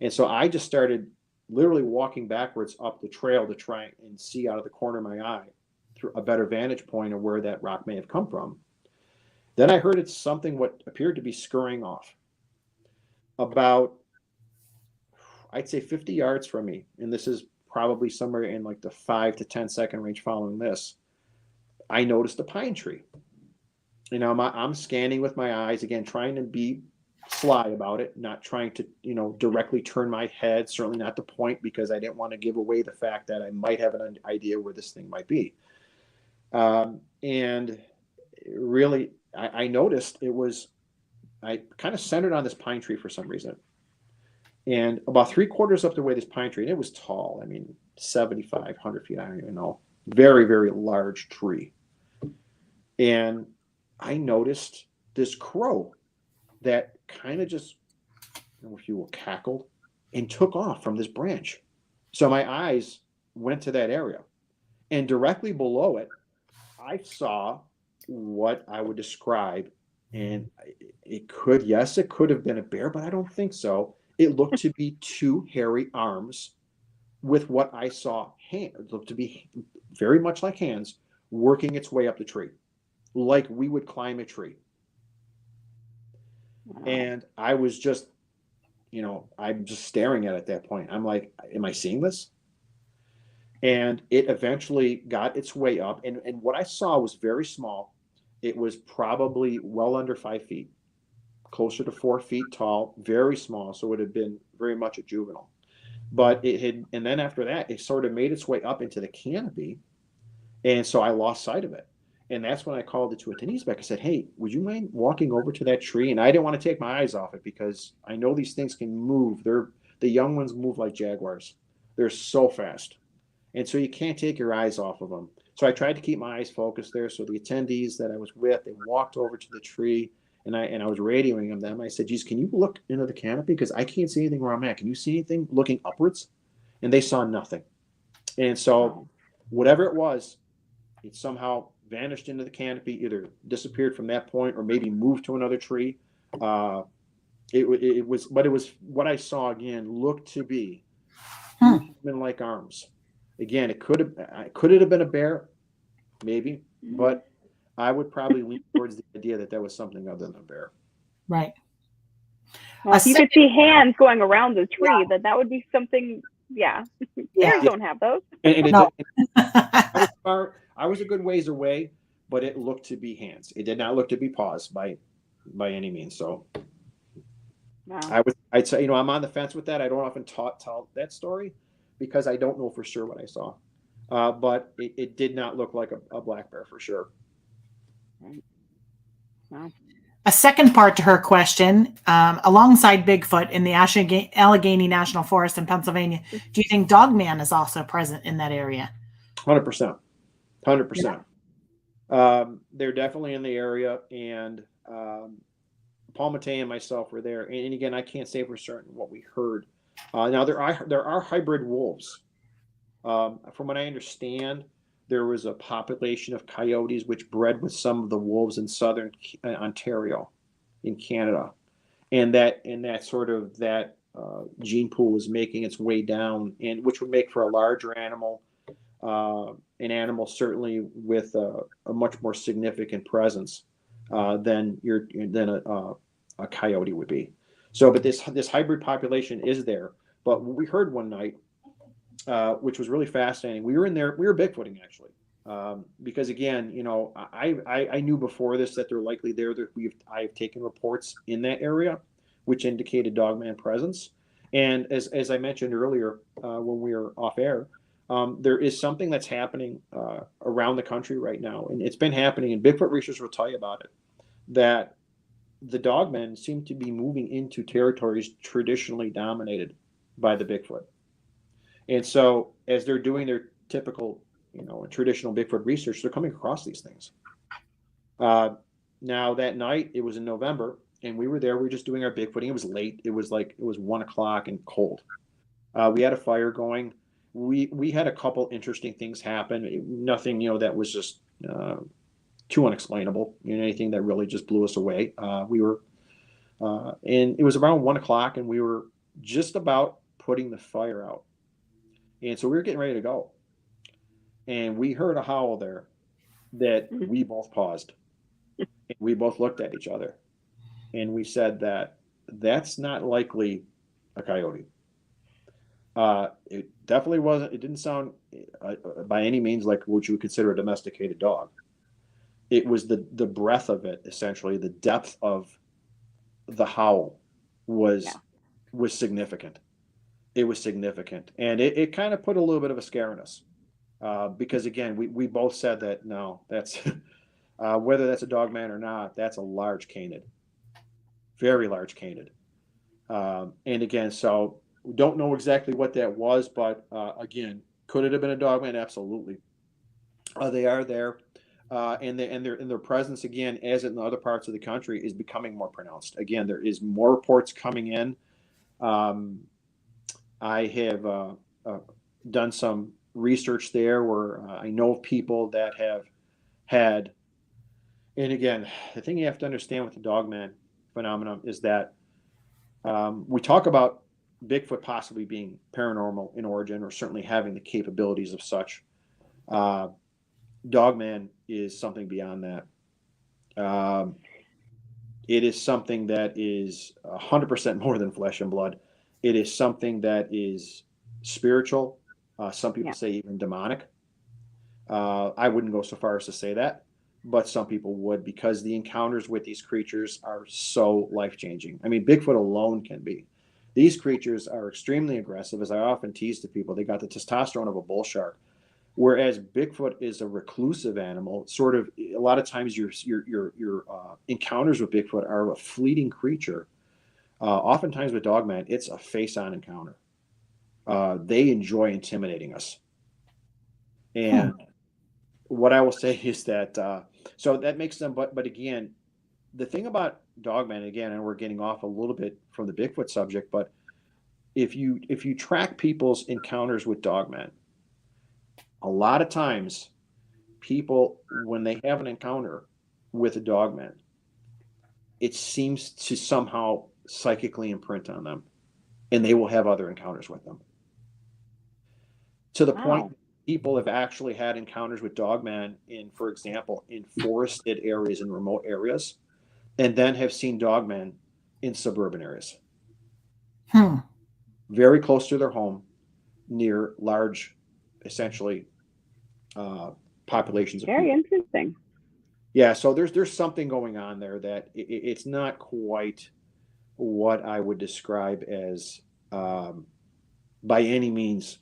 And so I just started literally walking backwards up the trail to try and see out of the corner of my eye through a better vantage point of where that rock may have come from. Then I heard it's something what appeared to be scurrying off about, I'd say, 50 yards from me. And this is probably somewhere in like the 5 to 10 second range following this. I noticed a pine tree. I'm scanning with my eyes, again, trying to be sly about it, not trying to, directly turn my head, certainly not to point, because I didn't want to give away the fact that I might have an idea where this thing might be. And really, I noticed I kind of centered on this pine tree for some reason. And about 3/4 up the way, this pine tree, and it was tall. I mean, 75, 100 feet, I don't even know. Very, very large tree. And I noticed this crow that kind of just, if you will, cackled and took off from this branch. So my eyes went to that area. And directly below it, I saw what I would describe, and it could have been a bear, but I don't think so. It looked to be two hairy arms with what I saw hands. It looked to be very much like hands working its way up the tree, like we would climb a tree. And I was just, I'm just staring at it at that point. I'm like, am I seeing this? And it eventually got its way up. And what I saw was very small. It was probably well under 5 feet, closer to 4 feet tall, very small. So it would have been very much a juvenile. But and then after that, it sort of made its way up into the canopy. And so I lost sight of it. And that's when I called the two attendees back. I said, hey, would you mind walking over to that tree? And I didn't want to take my eyes off it, because I know these things can move. The young ones move like jaguars. They're so fast. And so you can't take your eyes off of them. So I tried to keep my eyes focused there. So the attendees that I was with, they walked over to the tree, and I was radioing them. I said, geez, can you look into the canopy? Because I can't see anything where I'm at. Can you see anything looking upwards? And they saw nothing. And so whatever it was, it somehow vanished into the canopy, either disappeared from that point or maybe moved to another tree. It was what I saw, again, looked to be human-like arms. Again, could it have been a bear? Maybe, but I would probably lean towards the idea that was something other than a bear. Right. Well, if you could see hands going around the tree, that would be something. Yeah, bears don't have those. And I was a good ways away, but it looked to be hands. It did not look to be paws by any means. So, Wow. I'd say, I'm on the fence with that. I don't often tell that story because I don't know for sure what I saw. But it did not look like a black bear for sure. Right. Wow. A second part to her question, alongside Bigfoot in the Allegheny National Forest in Pennsylvania, do you think Dogman is also present in that area? 100%. 100%. They're definitely in the area, and Paul Matei and myself were there. And again, I can't say for certain what we heard. Now there are hybrid wolves. From what I understand, there was a population of coyotes which bred with some of the wolves in southern Ontario, in Canada, and that gene pool was making its way down, and which would make for a larger animal, an animal certainly with a much more significant presence than a coyote would be. So, but this hybrid population is there. But what we heard one night, which was really fascinating, we were Bigfooting actually, because again, I knew before this that they're likely there. That I've taken reports in that area, which indicated dogman presence, and as I mentioned earlier when we were off air, there is something that's happening around the country right now, and it's been happening, and Bigfoot researchers will tell you about it, that the dogmen seem to be moving into territories traditionally dominated by the Bigfoot. And so as they're doing their typical, traditional Bigfoot research, they're coming across these things. Now that night, it was in November, and we were there. We were just doing our Bigfooting. It was late. It was 1:00 and cold. We had a fire going. We had a couple interesting things happen. Nothing, that was just too unexplainable. Anything that really just blew us away. We were, and it was around 1:00, and we were just about putting the fire out. And so we were getting ready to go. And we heard a howl there that we both paused. And we both looked at each other. And we said that's not likely a coyote. It definitely wasn't. It didn't sound by any means like what you would consider a domesticated dog. It was the breadth of it, essentially. The depth of the howl was significant. It was significant, and it kind of put a little bit of a scare in us, because again, we both said that no, that's whether that's a dogman or not, that's a large canid, very large canid, and again, so we don't know exactly what that was, but again, could it have been a dogman? Absolutely. They are there, and their presence, again, as in other parts of the country, is becoming more pronounced. Again, there is more reports coming in. I have done some research there where I know of people that have had, and again, the thing you have to understand with the dogman phenomenon is that we talk about Bigfoot possibly being paranormal in origin, or certainly having the capabilities of such. Dogman is something beyond that. It is something that is 100% more than flesh and blood. It is something that is spiritual. Some people say even demonic. I wouldn't go so far as to say that, but some people would, because the encounters with these creatures are so life-changing. I mean, Bigfoot alone can be. These creatures are extremely aggressive. As I often tease to people, they got the testosterone of a bull shark, whereas Bigfoot is a reclusive animal. Sort of, a lot of times your encounters with Bigfoot are a fleeting creature. Oftentimes with dogman, it's a face-on encounter. They enjoy intimidating us. And what I will say is that, so that makes them, but again, the thing about dogman, again, and we're getting off a little bit from the Bigfoot subject, but if you track people's encounters with dogman, a lot of times people, when they have an encounter with a dogman, it seems to somehow psychically imprint on them, and they will have other encounters with them, to the point people have actually had encounters with dogman in, for example, in forested areas and remote areas, and then have seen dogman in suburban areas, very close to their home, near large, essentially, populations of very people. Interesting. Yeah, so there's something going on there that it's not quite what I would describe as, by any means,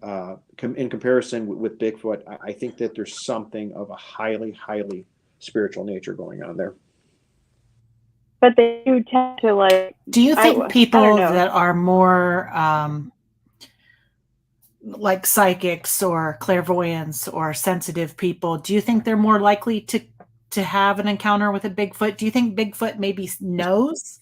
in comparison with Bigfoot. I think that there's something of a highly, highly spiritual nature going on there. But they do tend to like. Do you think I people don't know. that are more like psychics or clairvoyants or sensitive people, do you think they're more likely to have an encounter with a Bigfoot? Do you think Bigfoot maybe knows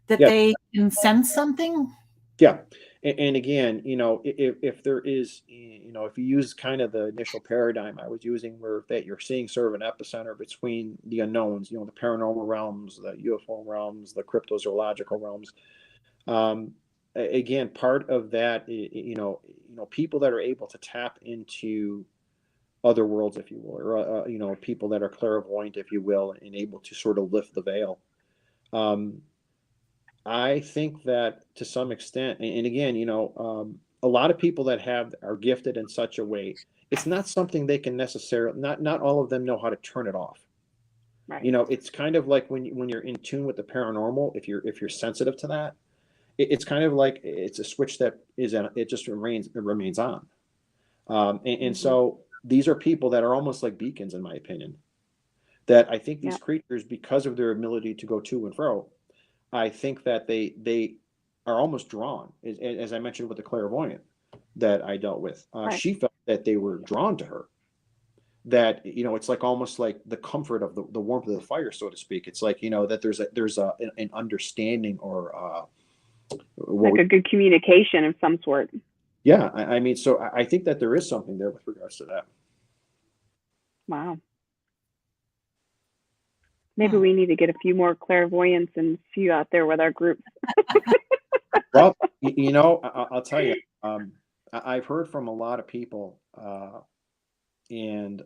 that Yeah. they can sense something? Yeah. And again, if there is, if you use kind of the initial paradigm I was using, where that you're seeing sort of an epicenter between the unknowns, the paranormal realms, the UFO realms, the cryptozoological realms. Again, part of that, people that are able to tap into other worlds, if you will, or people that are clairvoyant, if you will, and able to sort of lift the veil. I think that to some extent, and again, a lot of people that are gifted in such a way, it's not something they can necessarily, not all of them know how to turn it off. Right. It's kind of like when you're in tune with the paranormal, if you're sensitive to that, it's kind of like it's a switch that it just remains on. And so these are people that are almost like beacons, in my opinion, that I think these creatures, because of their ability to go to and fro, I think that they are almost drawn, as I mentioned with the clairvoyant that I dealt with. She felt that they were drawn to her. That it's like almost like the comfort of the warmth of the fire, so to speak. It's like that there's an understanding, or like a good communication of some sort. Yeah, I mean, so I think that there is something there with regards to that. Wow. Maybe we need to get a few more clairvoyants and few out there with our group. Well, I'll tell you, I've heard from a lot of people, and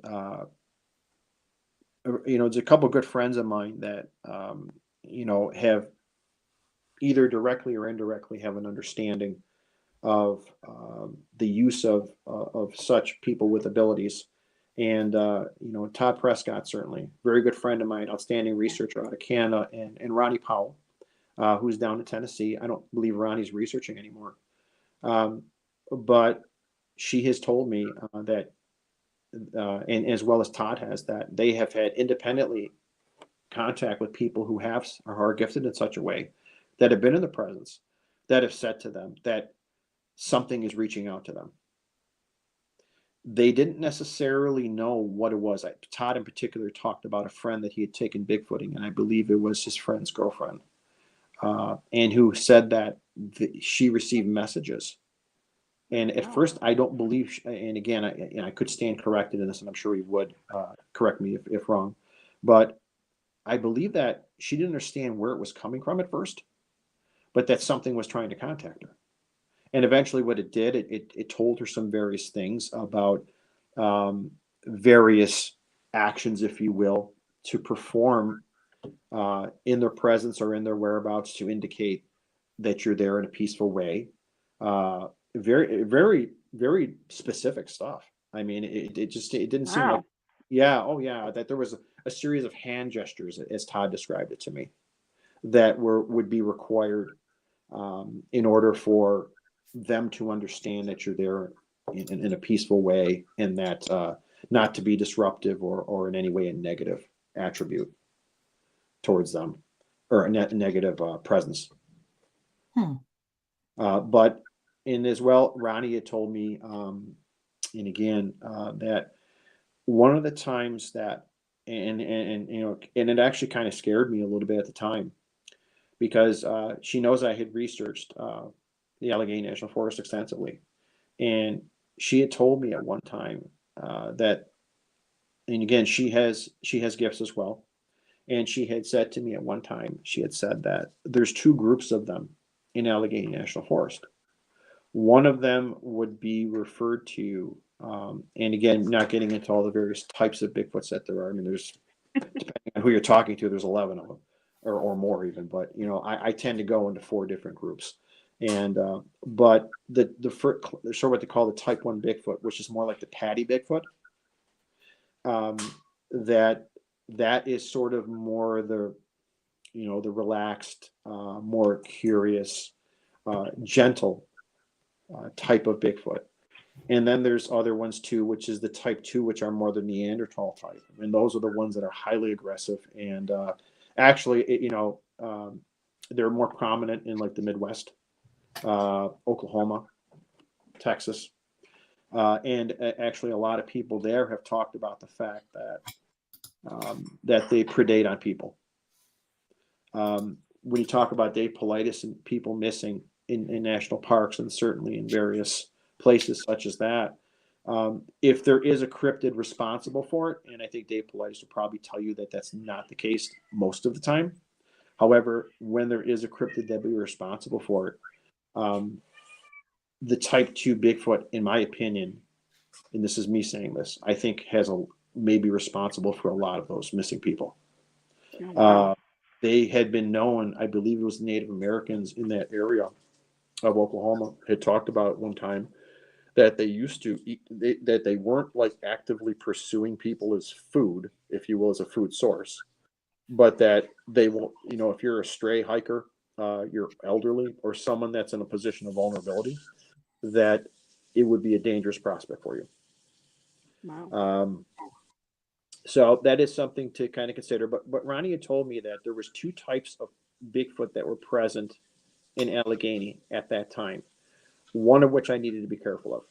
there's a couple of good friends of mine that have either directly or indirectly have an understanding of the use of such people with abilities. And, Todd Prescott, certainly, very good friend of mine, outstanding researcher out of Canada, and Ronnie Powell, who's down in Tennessee. I don't believe Ronnie's researching anymore. But she has told me that, and as well as Todd has, that they have had independently contact with people who are gifted in such a way, that have been in the presence, that have said to them that something is reaching out to them. They didn't necessarily know what it was. Todd in particular talked about a friend that he had taken Bigfooting, and I believe it was his friend's girlfriend, and who said that she received messages. And at first, I don't believe, and again, I could stand corrected in this, and I'm sure he would correct me if wrong, but I believe that she didn't understand where it was coming from at first, but that something was trying to contact her. And eventually what it did, it told her some various things about various actions, if you will, to perform in their presence or in their whereabouts, to indicate that you're there in a peaceful way. Very, very, very specific stuff. I mean, it didn't seem like, that there was a series of hand gestures, as Todd described it to me, that would be required in order for them to understand that you're there in a peaceful way, and that not to be disruptive or in any way a negative attribute towards them, or a negative presence. But as well, Ronnie had told me, and again, that one of the times that, and it actually kind of scared me a little bit at the time, because she knows I had researched the Allegheny National Forest extensively, and she had told me at one time that, and again, she has gifts as well, and she had said to me at one time, she had said that there's two groups of them in Allegheny National Forest. One of them would be referred to, and again, not getting into all the various types of Bigfoots that there are. I mean, there's, depending on who you're talking to, there's 11 of them, or more even. But I tend to go into 4 different groups. And but the sort of what they call the type 1 Bigfoot, which is more like the patty Bigfoot, that is sort of more the relaxed, more curious, gentle type of Bigfoot. And then there's other ones too, which is the type 2, which are more the Neanderthal type. And those are the ones that are highly aggressive. And actually, they're more prominent in like the Midwest, Oklahoma, Texas. And actually, a lot of people there have talked about the fact that they predate on people. When you talk about day politis and people missing in national parks and certainly in various places such as that, if there is a cryptid responsible for it, and I think Dave Politis will probably tell you that that's not the case most of the time. However, when there is a cryptid that be responsible for it, the type 2 Bigfoot, in my opinion, and this is me saying this, I think may be responsible for a lot of those missing people. They had been known, I believe it was the Native Americans in that area of Oklahoma had talked about at one time that they used to eat, that they weren't like actively pursuing people as food, if you will, as a food source, but that they won't, if you're a stray hiker, you're elderly or someone that's in a position of vulnerability, that it would be a dangerous prospect for you. Wow. So that is something to kind of consider. But Ronnie had told me that there was 2 types of Bigfoot that were present in Allegheny at that time, one of which I needed to be careful of.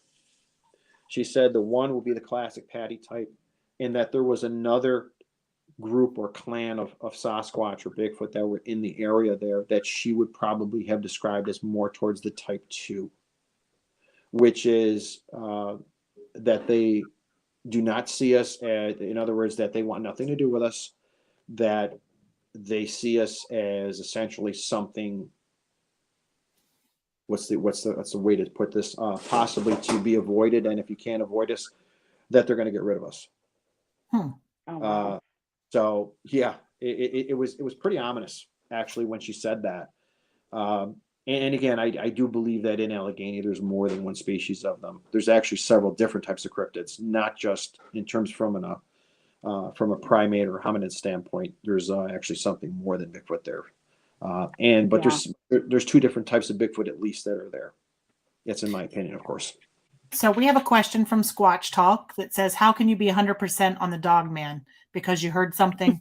She said the one would be the classic Patty type, and that there was another group or clan of Sasquatch or Bigfoot that were in the area there that she would probably have described as more towards the type 2, which is that they do not see us as, in other words, that they want nothing to do with us, that they see us as essentially something, what's the way to put this, possibly to be avoided, and if you can't avoid us, that they're going to get rid of us. Oh, wow. So yeah, it was pretty ominous actually when she said that. And again, I do believe that in Allegheny there's more than one species of them. There's actually several different types of cryptids, not just in terms from a primate or hominid standpoint. There's actually something more than Bigfoot there. But there's 2 different types of Bigfoot at least that are there. That's in my opinion, of course. So we have a question from Squatch Talk that says, how can you be 100% on the dog man? Because you heard something?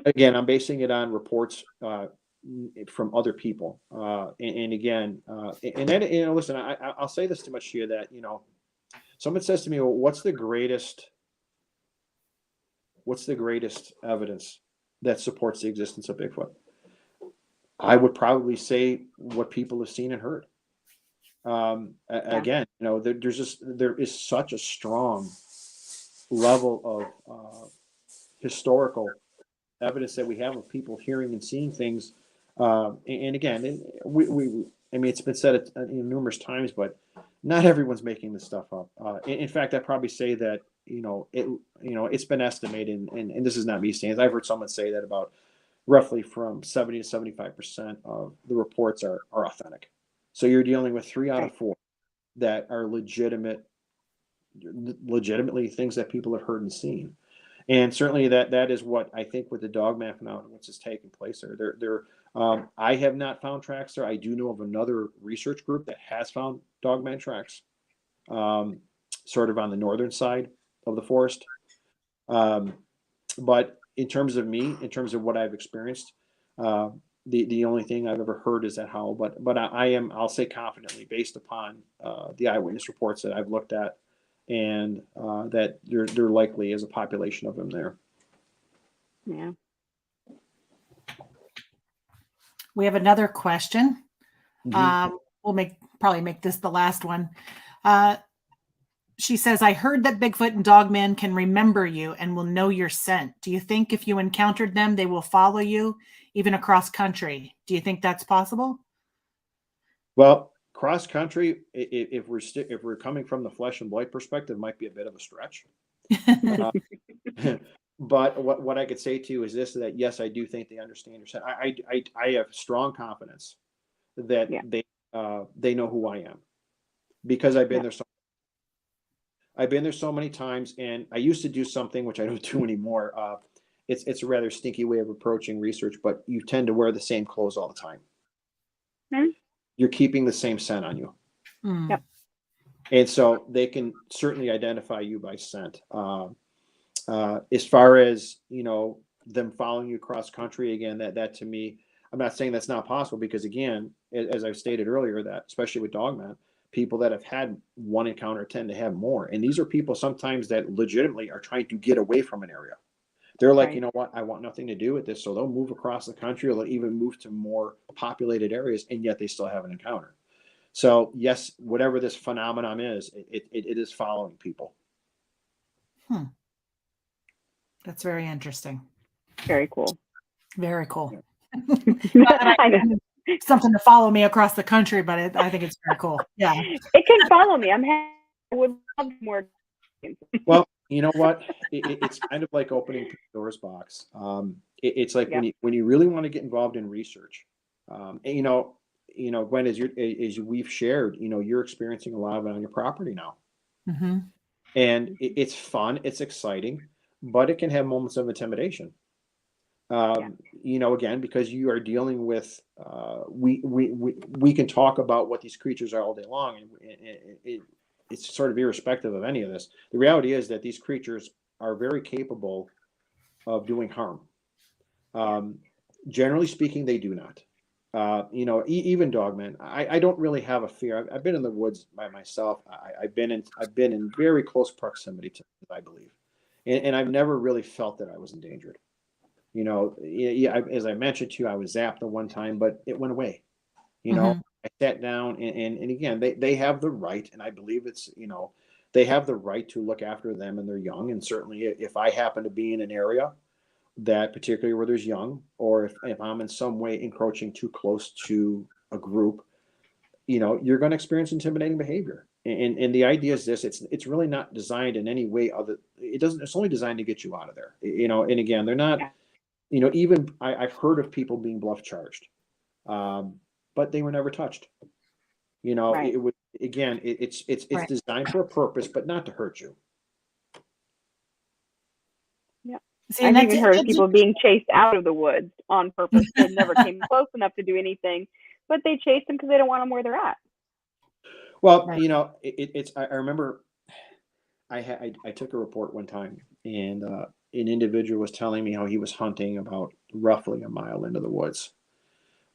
Again, I'm basing it on reports from other people. And again, and then, listen, I'll say this to Machia that, someone says to me, well, what's the greatest evidence that supports the existence of Bigfoot? I would probably say what people have seen and heard. Again, there is such a strong level of historical evidence that we have of people hearing and seeing things. And again, I mean, it's been said numerous times, but not everyone's making this stuff up. In fact, I'd probably say that, it's been estimated, and this is not me saying it. I've heard someone say that about roughly from 70 to 75% of the reports are authentic. So you're dealing with 3 out of 4 that are legitimately things that people have heard and seen. And certainly that is what I think with the dogman phenomenon, which is taking place there. I have not found tracks there. I do know of another research group that has found dogman tracks, sort of on the northern side of the forest. But in terms of what I've experienced, the only thing I've ever heard is that howl. But I'll say confidently, based upon the eyewitness reports that I've looked at, and that there likely is a population of them there. Yeah. We have another question. Mm-hmm. We'll probably make this the last one. She says, I heard that Bigfoot and Dogman can remember you and will know your scent. Do you think if you encountered them, they will follow you even across country? Do you think that's possible? Well, cross country, if we're coming from the flesh and blood perspective, might be a bit of a stretch. But what I could say to you is this: that yes, I do think they understand your scent. I have strong confidence that they know who I am, because I've been there. I've been there so many times, and I used to do something which I don't do anymore. it's a rather stinky way of approaching research, but you tend to wear the same clothes all the time. Mhm. You're keeping the same scent on you. Mm. Yep. And so they can certainly identify you by scent. As far as, them following you across country, again, that to me, I'm not saying that's not possible, because again, as I've stated earlier, that especially with dogman, people that have had one encounter tend to have more. And these are people sometimes that legitimately are trying to get away from an area. They're like, Right. you know what, I want nothing to do with this. So they'll move across the country, or they'll even move to more populated areas, and yet they still have an encounter. So yes, whatever this phenomenon is, it is following people. That's very interesting. Very cool. Very cool. I know. Something to follow me across the country, but I think it's very cool. Yeah. It can follow me. I would love more. Well, you know what? It's kind of like opening Pandora's box. It's like Yeah. when you really want to get involved in research, and, Gwen, as we've shared, you're experiencing a lot of it on your property now, Mm-hmm. and it's fun, it's exciting, but it can have moments of intimidation. Again, because you are dealing with, we can talk about what these creatures are all day long, and it's sort of irrespective of any of this. The reality is that these creatures are very capable of doing harm. Generally speaking, they do not. Even dogmen. I don't really have a fear. I've been in the woods by myself. I've been in very close proximity to them, I believe, and I've never really felt that I was endangered. As I mentioned to you, I was zapped the one time, but it went away. Mhm. I sat down, and again, they have the right, and I believe it's, they have the right to look after them and their young. And certainly if I happen to be in an area that particularly where there's young, or if I'm in some way encroaching too close to a group, you're going to experience intimidating behavior. And the idea is this: it's really not designed in any way it's only designed to get you out of there. And again, they're not. Yeah. Even I've heard of people being bluff charged, but they were never touched. Right. It would, again, it's Right. designed for a purpose, but not to hurt you. Yeah. See, I've and even heard of people being chased out of the woods on purpose. They never came close enough to do anything, but they chased them because they don't want them where they're at. Well, Right. I remember I took a report one time, and an individual was telling me how he was hunting about roughly a mile into the woods,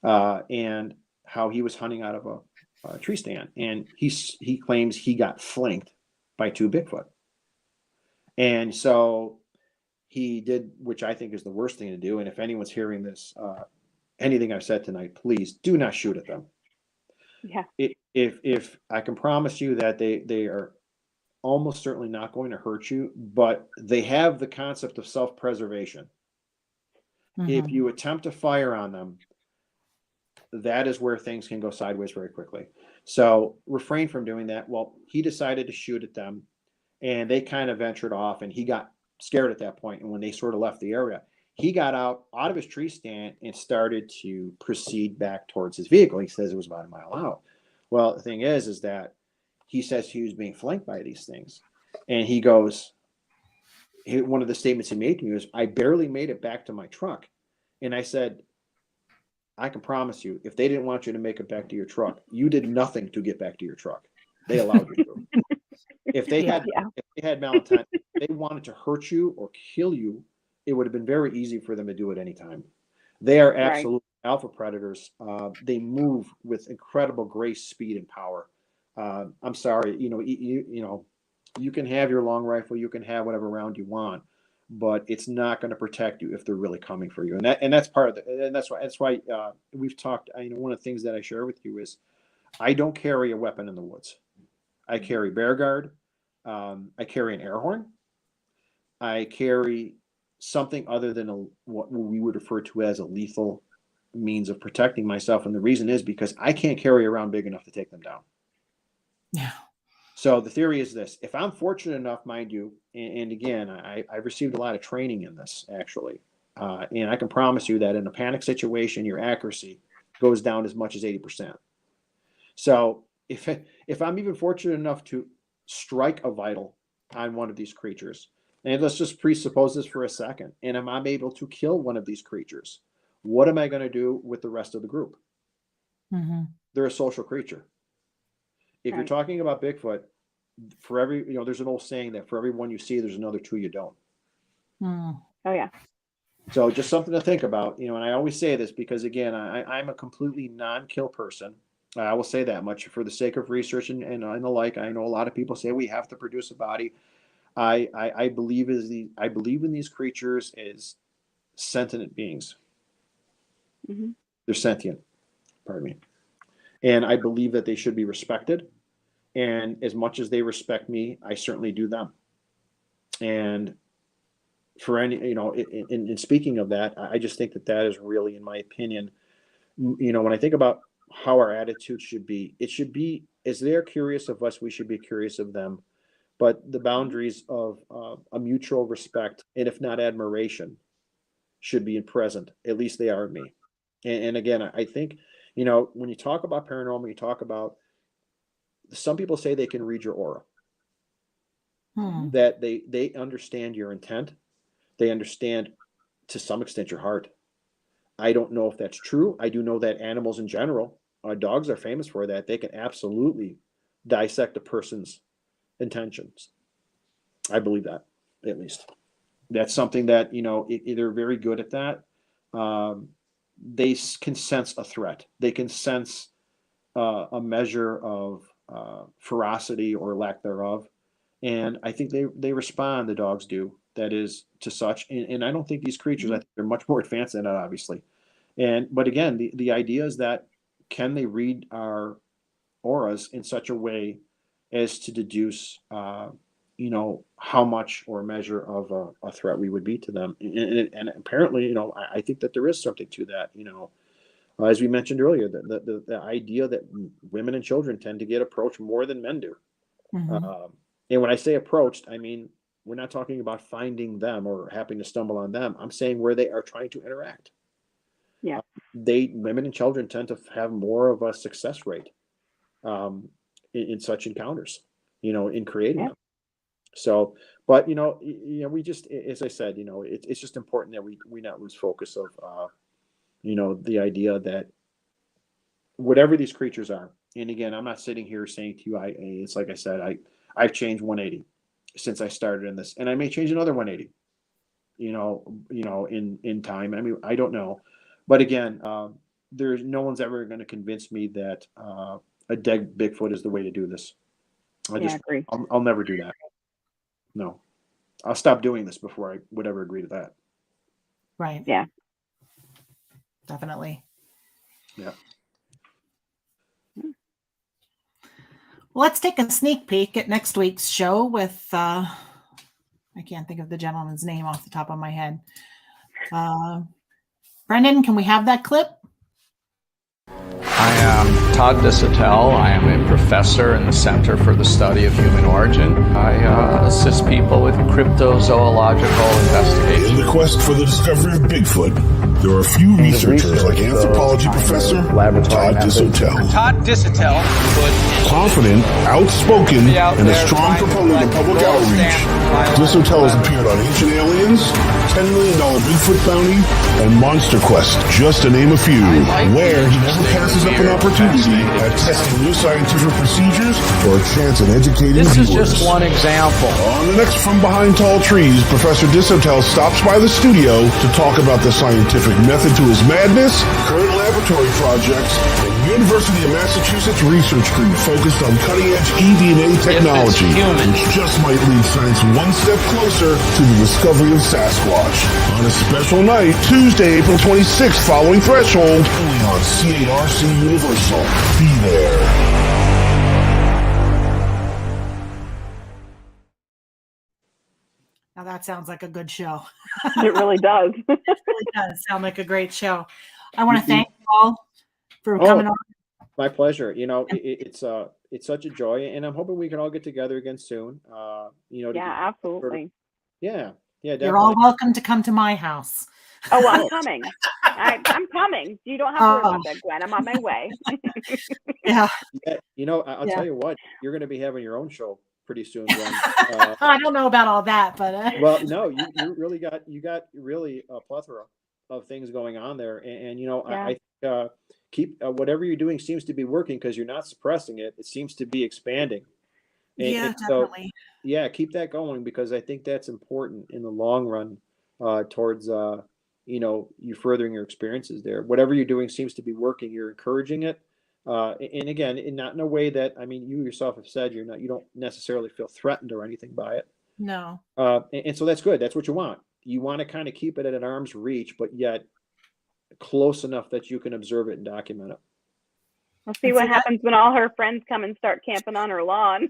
and how he was hunting out of a tree stand, and he claims he got flanked by two Bigfoot, and so he did, which I think is the worst thing to do. And if anyone's hearing this, anything I've said tonight, please do not shoot at them. Yeah. If I can promise you that they are almost certainly not going to hurt you, but they have the concept of self-preservation. If Mhm. you attempt to fire on them, that is where things can go sideways very quickly. So refrain from doing that. Well, he decided to shoot at them, and they kind of ventured off, and he got scared at that point. And when they sort of left the area, he got out of his tree stand and started to proceed back towards his vehicle. He says it was about a mile out. Well, the thing is that he says he was being flanked by these things. And he goes, one of the statements he made to me was, I barely made it back to my truck. And I said, I can promise you, if they didn't want you to make it back to your truck, you did nothing to get back to your truck. They allowed you to. If they Yeah. had malintent, if they wanted to hurt you or kill you, it would have been very easy for them to do it anytime. They are absolute alpha predators. They move with incredible grace, speed, and power. I'm sorry, you can have your long rifle, you can have whatever round you want, but it's not going to protect you if they're really coming for you. And that's part of and that's why we've talked. One of the things that I share with you is I don't carry a weapon in the woods. I carry bear guard. I carry an air horn. I carry something other than what we would refer to as a lethal means of protecting myself. And the reason is because I can't carry around big enough to take them down. Yeah. So the theory is this: if I'm fortunate enough, mind you, and again, I've received a lot of training in this actually, and I can promise you that in a panic situation, your accuracy goes down as much as 80%. So if I'm even fortunate enough to strike a vital on one of these creatures, And let's just presuppose this for a second. And I'm able to kill one of these creatures. What am I going to do with the rest of the group? Mm-hmm. They're a social creature. If you're talking about Bigfoot, for every, there's an old saying that for every one you see, there's another two you don't. Mm. Oh yeah. So just something to think about, and I always say this because, again, I'm a completely non-kill person. I will say that much for the sake of research and the like. I know a lot of people say we have to produce a body. I believe in these creatures as sentient beings. Mm-hmm. They're sentient, pardon me. And I believe that they should be respected. And as much as they respect me, I certainly do them. And for any, in speaking of that, I just think that is really, in my opinion, when I think about how our attitude should be, it should be, as they're curious of us, we should be curious of them. But the boundaries of a mutual respect, and if not admiration, should be present. At least they are in me. And again, I think, when you talk about paranormal, you talk about, some people say they can read your aura, that they understand your intent. They understand, to some extent, your heart. I don't know if that's true. I do know that animals in general, dogs are famous for that. They can absolutely dissect a person's intentions. I believe that, at least. That's something that, they're very good at that. They can sense a threat. They can sense a measure of ferocity or lack thereof. And I think they respond, the dogs do, that is, to such. And I don't think these creatures, I think they're much more advanced than that, obviously. But again, the idea is that, can they read our auras in such a way as to deduce, how much or measure of a threat we would be to them? And apparently, I think that there is something to that, as we mentioned earlier, the idea that women and children tend to get approached more than men do. Mm-hmm. And when I say approached, I mean, we're not talking about finding them or happening to stumble on them. I'm saying where they are trying to interact. Yeah. Women and children tend to have more of a success rate in such encounters, in creating them. So, but, we just, as I said, it's just important that we not lose focus of, the idea that whatever these creatures are, and again, I'm not sitting here saying to you, it's like I said, I've changed 180 since I started in this, and I may change another 180, in time. I mean, I don't know, but again, there's no one's ever going to convince me that a dead Bigfoot is the way to do this. I agree. I'll never do that. No, I'll stop doing this before I would ever agree to that. Right. Yeah. Definitely. Yeah. Let's take a sneak peek at next week's show with, I can't think of the gentleman's name off the top of my head. Brendan, can we have that clip? I am Todd Desatel. I am a professor in the Center for the Study of Human Origin. I assist people with cryptozoological investigations. In the quest for the discovery of Bigfoot, there are a few researchers like anthropology professor Todd Desatel. Todd Desatel Confident, outspoken, and a strong proponent of public outreach, Desatel has appeared on Ancient Aliens, $10 million Bigfoot Bounty, and Monster Quest, just to name a few, where he never passes up an opportunity at testing new scientific procedures or a chance at educating This viewers. is just one example. On the next From Behind Tall Trees, Professor Desatel stops by the studio to talk about the scientific method to his madness, current laboratory projects, and University of Massachusetts research group focused on cutting-edge eDNA technology, which just might lead science one step closer to the discovery of Sasquatch. On a special night, Tuesday, April 26th, following Threshold, only on CARC Universal. Be there. Now that sounds like a good show. It really does. It really does sound like a great show. I want to thank you all for coming on. My pleasure. It's such a joy, and I'm hoping we can all get together again soon. Absolutely. Yeah, definitely. You're all welcome to come to my house. Oh, well, I'm coming. I'm coming. You don't have to worry about that, Gwen. I'm on my way. Yeah. I'll tell you what, you're going to be having your own show pretty soon. When, I don't know about all that, but well, no, you really got really a plethora of things going on there, and you know, Yeah. I think keep whatever you're doing seems to be working because you're not suppressing it. It seems to be expanding. yeah, And so, definitely. yeah, keep that going because I think that's important in the long run towards you know, you furthering your experiences there. Whatever you're doing seems to be working. You're encouraging it, and again, not in a way that, I mean, you yourself have said you don't necessarily feel threatened or anything by it. No. And so that's good. That's what you want. You want to kind of keep it at an arm's reach, but yet close enough that you can observe it and document it. We'll see what happens when all her friends come and start camping on her lawn.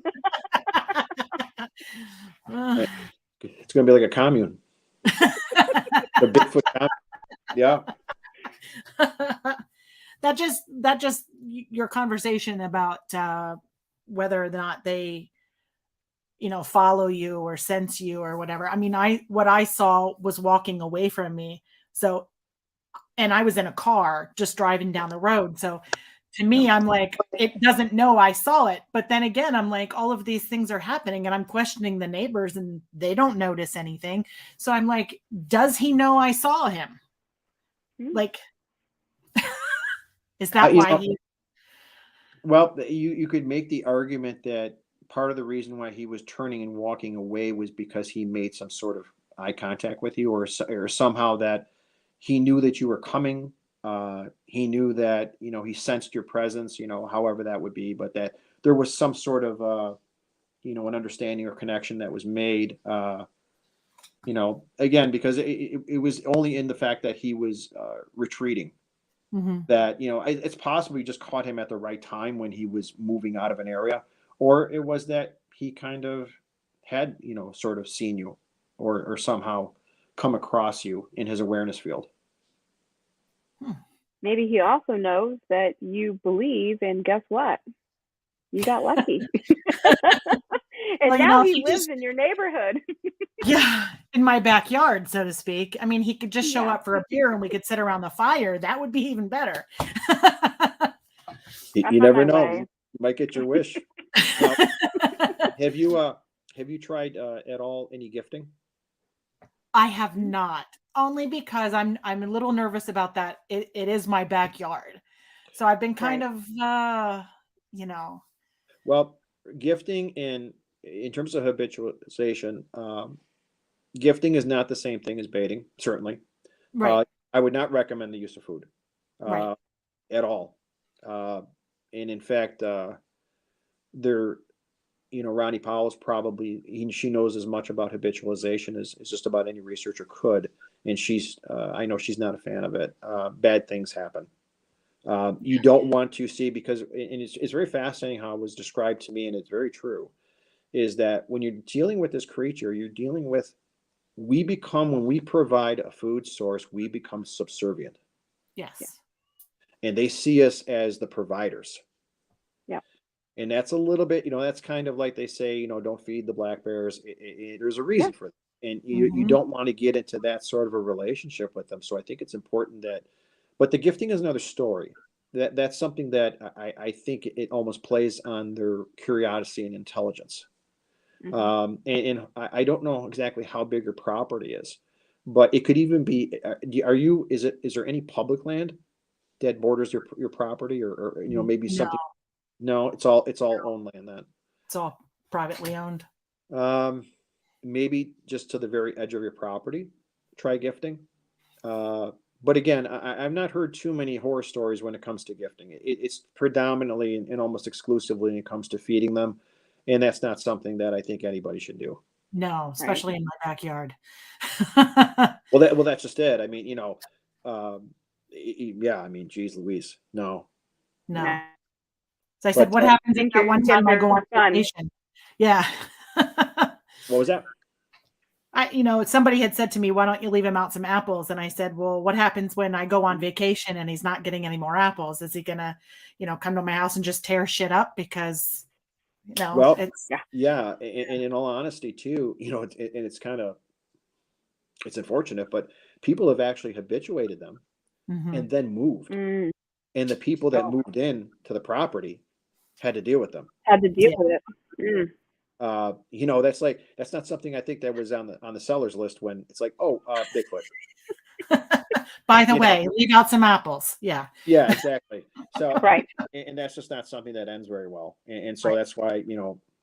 It's going to be like a commune. The Bigfoot commune. Yeah. that just your conversation about whether or not they, you know, follow you or sense you or whatever. I mean, what I saw was walking away from me. So, and I was in a car just driving down the road. So to me, I'm like, it doesn't know I saw it. But then again, I'm like, all of these things are happening and I'm questioning the neighbors and they don't notice anything. So I'm like, does he know I saw him? Like, is that why he? Well, you could make the argument that part of the reason why he was turning and walking away was because he made some sort of eye contact with you, or somehow that he knew that you were coming. He knew that, you know, he sensed your presence, you know, however that would be, but that there was some sort of, you know, an understanding or connection that was made, you know, again, because it was only in the fact that he was retreating. Mm-hmm. That, you know, it's possible you just caught him at the right time when he was moving out of an area, or it was that he kind of had, you know, sort of seen you or somehow come across you in his awareness field. Maybe he also knows that you believe, and guess what? You got lucky. And well, now you know, he lives in your neighborhood. Yeah, in my backyard, so to speak. I mean, he could just show up for a beer and we could sit around the fire. That would be even better. You never know. You might get your wish. Now, have you tried at all any gifting? I have not, only because I'm a little nervous about that. It is my backyard, so I've been kind of you know. Well, gifting in terms of habitualization, gifting is not the same thing as baiting. Certainly, Right. I would not recommend the use of food Right. at all. And in fact, there, you know, Ronnie Powell is probably, she knows as much about habitualization as just about any researcher could. And she's, I know she's not a fan of it. Bad things happen. You don't want to see, because, and it's very fascinating how it was described to me, and it's very true, is that when you're dealing with this creature, you're dealing with, when we provide a food source, we become subservient. Yes. Yeah. And they see us as the providers. Yeah. And that's a little bit, you know, that's kind of like they say, you know, don't feed the black bears. There's a reason for that. And you don't want to get into that sort of a relationship with them. So I think it's important that, but the gifting is another story. That's something that I think it almost plays on their curiosity and intelligence. And I don't know exactly how big your property is, but it could even be, is there any public land that borders your property, or you know, maybe something? No, it's all owned land then. It's all privately owned. Maybe just to the very edge of your property, try gifting. But again, I've not heard too many horror stories when it comes to gifting. It's predominantly and almost exclusively when it comes to feeding them. And that's not something that I think anybody should do. No, especially in my backyard. Well, that's just it. I mean, you know, yeah, I mean, geez Louise, no. So I said, what happens if that one time I go on vacation? Yeah. What was that? You know, somebody had said to me, why don't you leave him out some apples? And I said, well, what happens when I go on vacation and he's not getting any more apples? Is he going to, you know, come to my house and just tear shit up? Because, you know, well, it's. Yeah. And in all honesty too, you know, it's kind of, it's unfortunate, but people have actually habituated them and then moved. And the people that moved in to the property had to deal with them. Had to deal with it. That's not something I think that was on the seller's list when it's like, Bigfoot. By the way, leave out some apples. Yeah. Yeah, exactly. So, Right. and that's just not something that ends very well. And so that's why,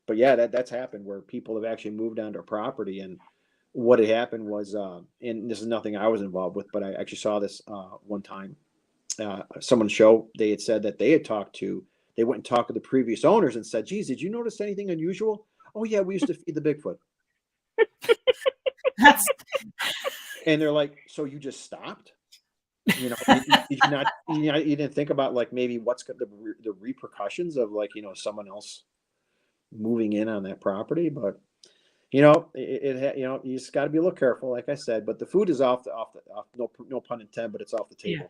but yeah, that's happened where people have actually moved onto a property. And what had happened was, and this is nothing I was involved with, but I actually saw this one time. Someone's show, they had said that they went and talked to the previous owners and said, geez, did you notice anything unusual? Oh yeah, we used to feed the Bigfoot. And they're like, so you just stopped? Did you not, you didn't think about like maybe what's the repercussions of like, someone else moving in on that property. But, you just got to be a little careful, like I said, but the food is off, no pun intended, but it's off the table.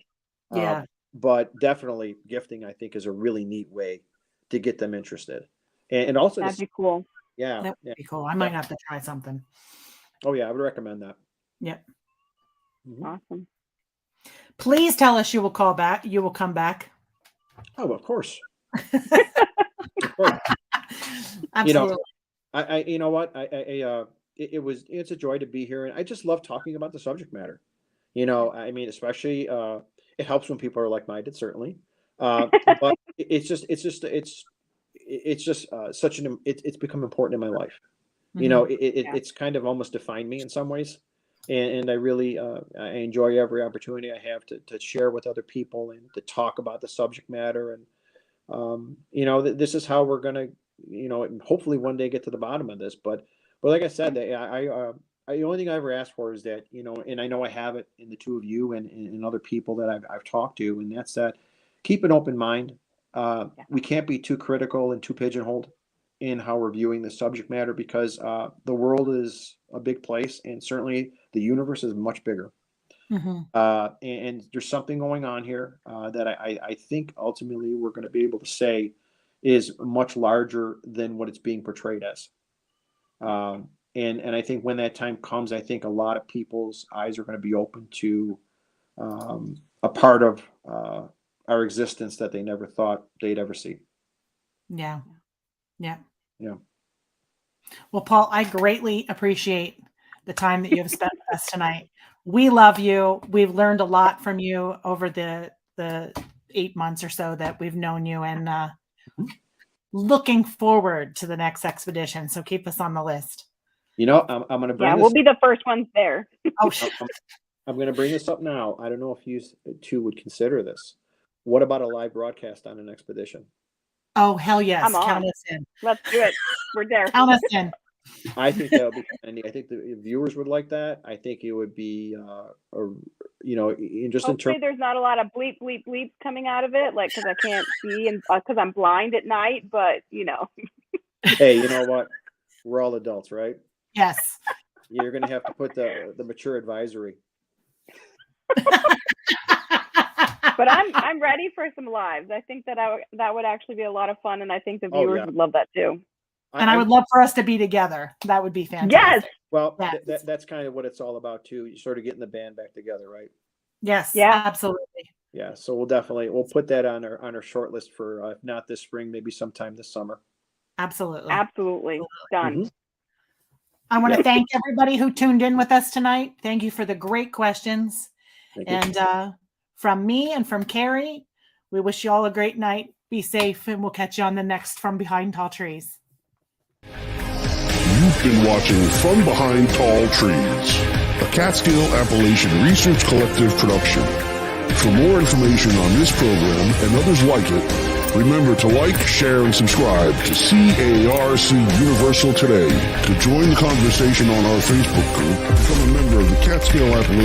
Yeah. But definitely gifting, I think, is a really neat way to get them interested. And also, That'd be cool. Yeah. That would be cool. I might have to try something. Oh yeah, I would recommend that. Yep. Mm-hmm. Awesome. Please tell us you will call back. You will come back. Oh, of course. Absolutely. You know what? It's a joy to be here, and I just love talking about the subject matter. Especially it helps when people are like-minded, certainly. But it's become important in my life. It's kind of almost defined me in some ways. And I really I enjoy every opportunity I have to share with other people and to talk about the subject matter. And, this is how we're going to, hopefully one day get to the bottom of this. But like I said, the only thing I ever asked for is that, and I know I have it in the two of you and other people that I've talked to, and that's that keep an open mind. We can't be too critical and too pigeonholed in how we're viewing the subject matter because the world is a big place and certainly the universe is much bigger. Mm-hmm. And there's something going on here that I think ultimately we're going to be able to say is much larger than what it's being portrayed as. And I think when that time comes, I think a lot of people's eyes are going to be open to a part of our existence that they never thought they'd ever see. Yeah. Yeah. Well, Paul, I greatly appreciate the time that you have spent with us tonight. We love you. We've learned a lot from you over the 8 months or so that we've known you, and looking forward to the next expedition. So keep us on the list. I'm going to bring Yeah, we'll be the first ones there. I'm going to bring this up now. I don't know if you two would consider this. What about a live broadcast on an expedition? Oh, hell yes. Come on. Count us in. Let's do it. We're there. Count us in. I think that would be handy. I think the viewers would like that. I think it would be, just in Hopefully terms. there's not a lot of bleep, bleep, bleep coming out of it, like, because I can't see and because I'm blind at night, but, Hey, you know what? We're all adults, right? Yes. You're going to have to put the mature advisory. But I'm ready for some lives. I think that would actually be a lot of fun, and I think the viewers would love that too. And I would love for us to be together. That would be fantastic. Yes. Well, Yes. that's kind of what it's all about too. You sort of getting the band back together, right? Yes. Yeah. Absolutely. Yeah. So we'll put that on our short list for if not this spring, maybe sometime this summer. Absolutely. Absolutely. Done. Mm-hmm. I want to thank everybody who tuned in with us tonight. Thank you for the great questions. Thank you. And from me and from Carrie, we wish you all a great night. Be safe, and we'll catch you on the next From Behind Tall Trees. You've been watching From Behind Tall Trees, a Catskill Appalachian Research Collective production. For more information on this program and others like it, remember to like, share, and subscribe to CARC Universal today. To join the conversation on our Facebook group, become a member of the Catskill Appalachian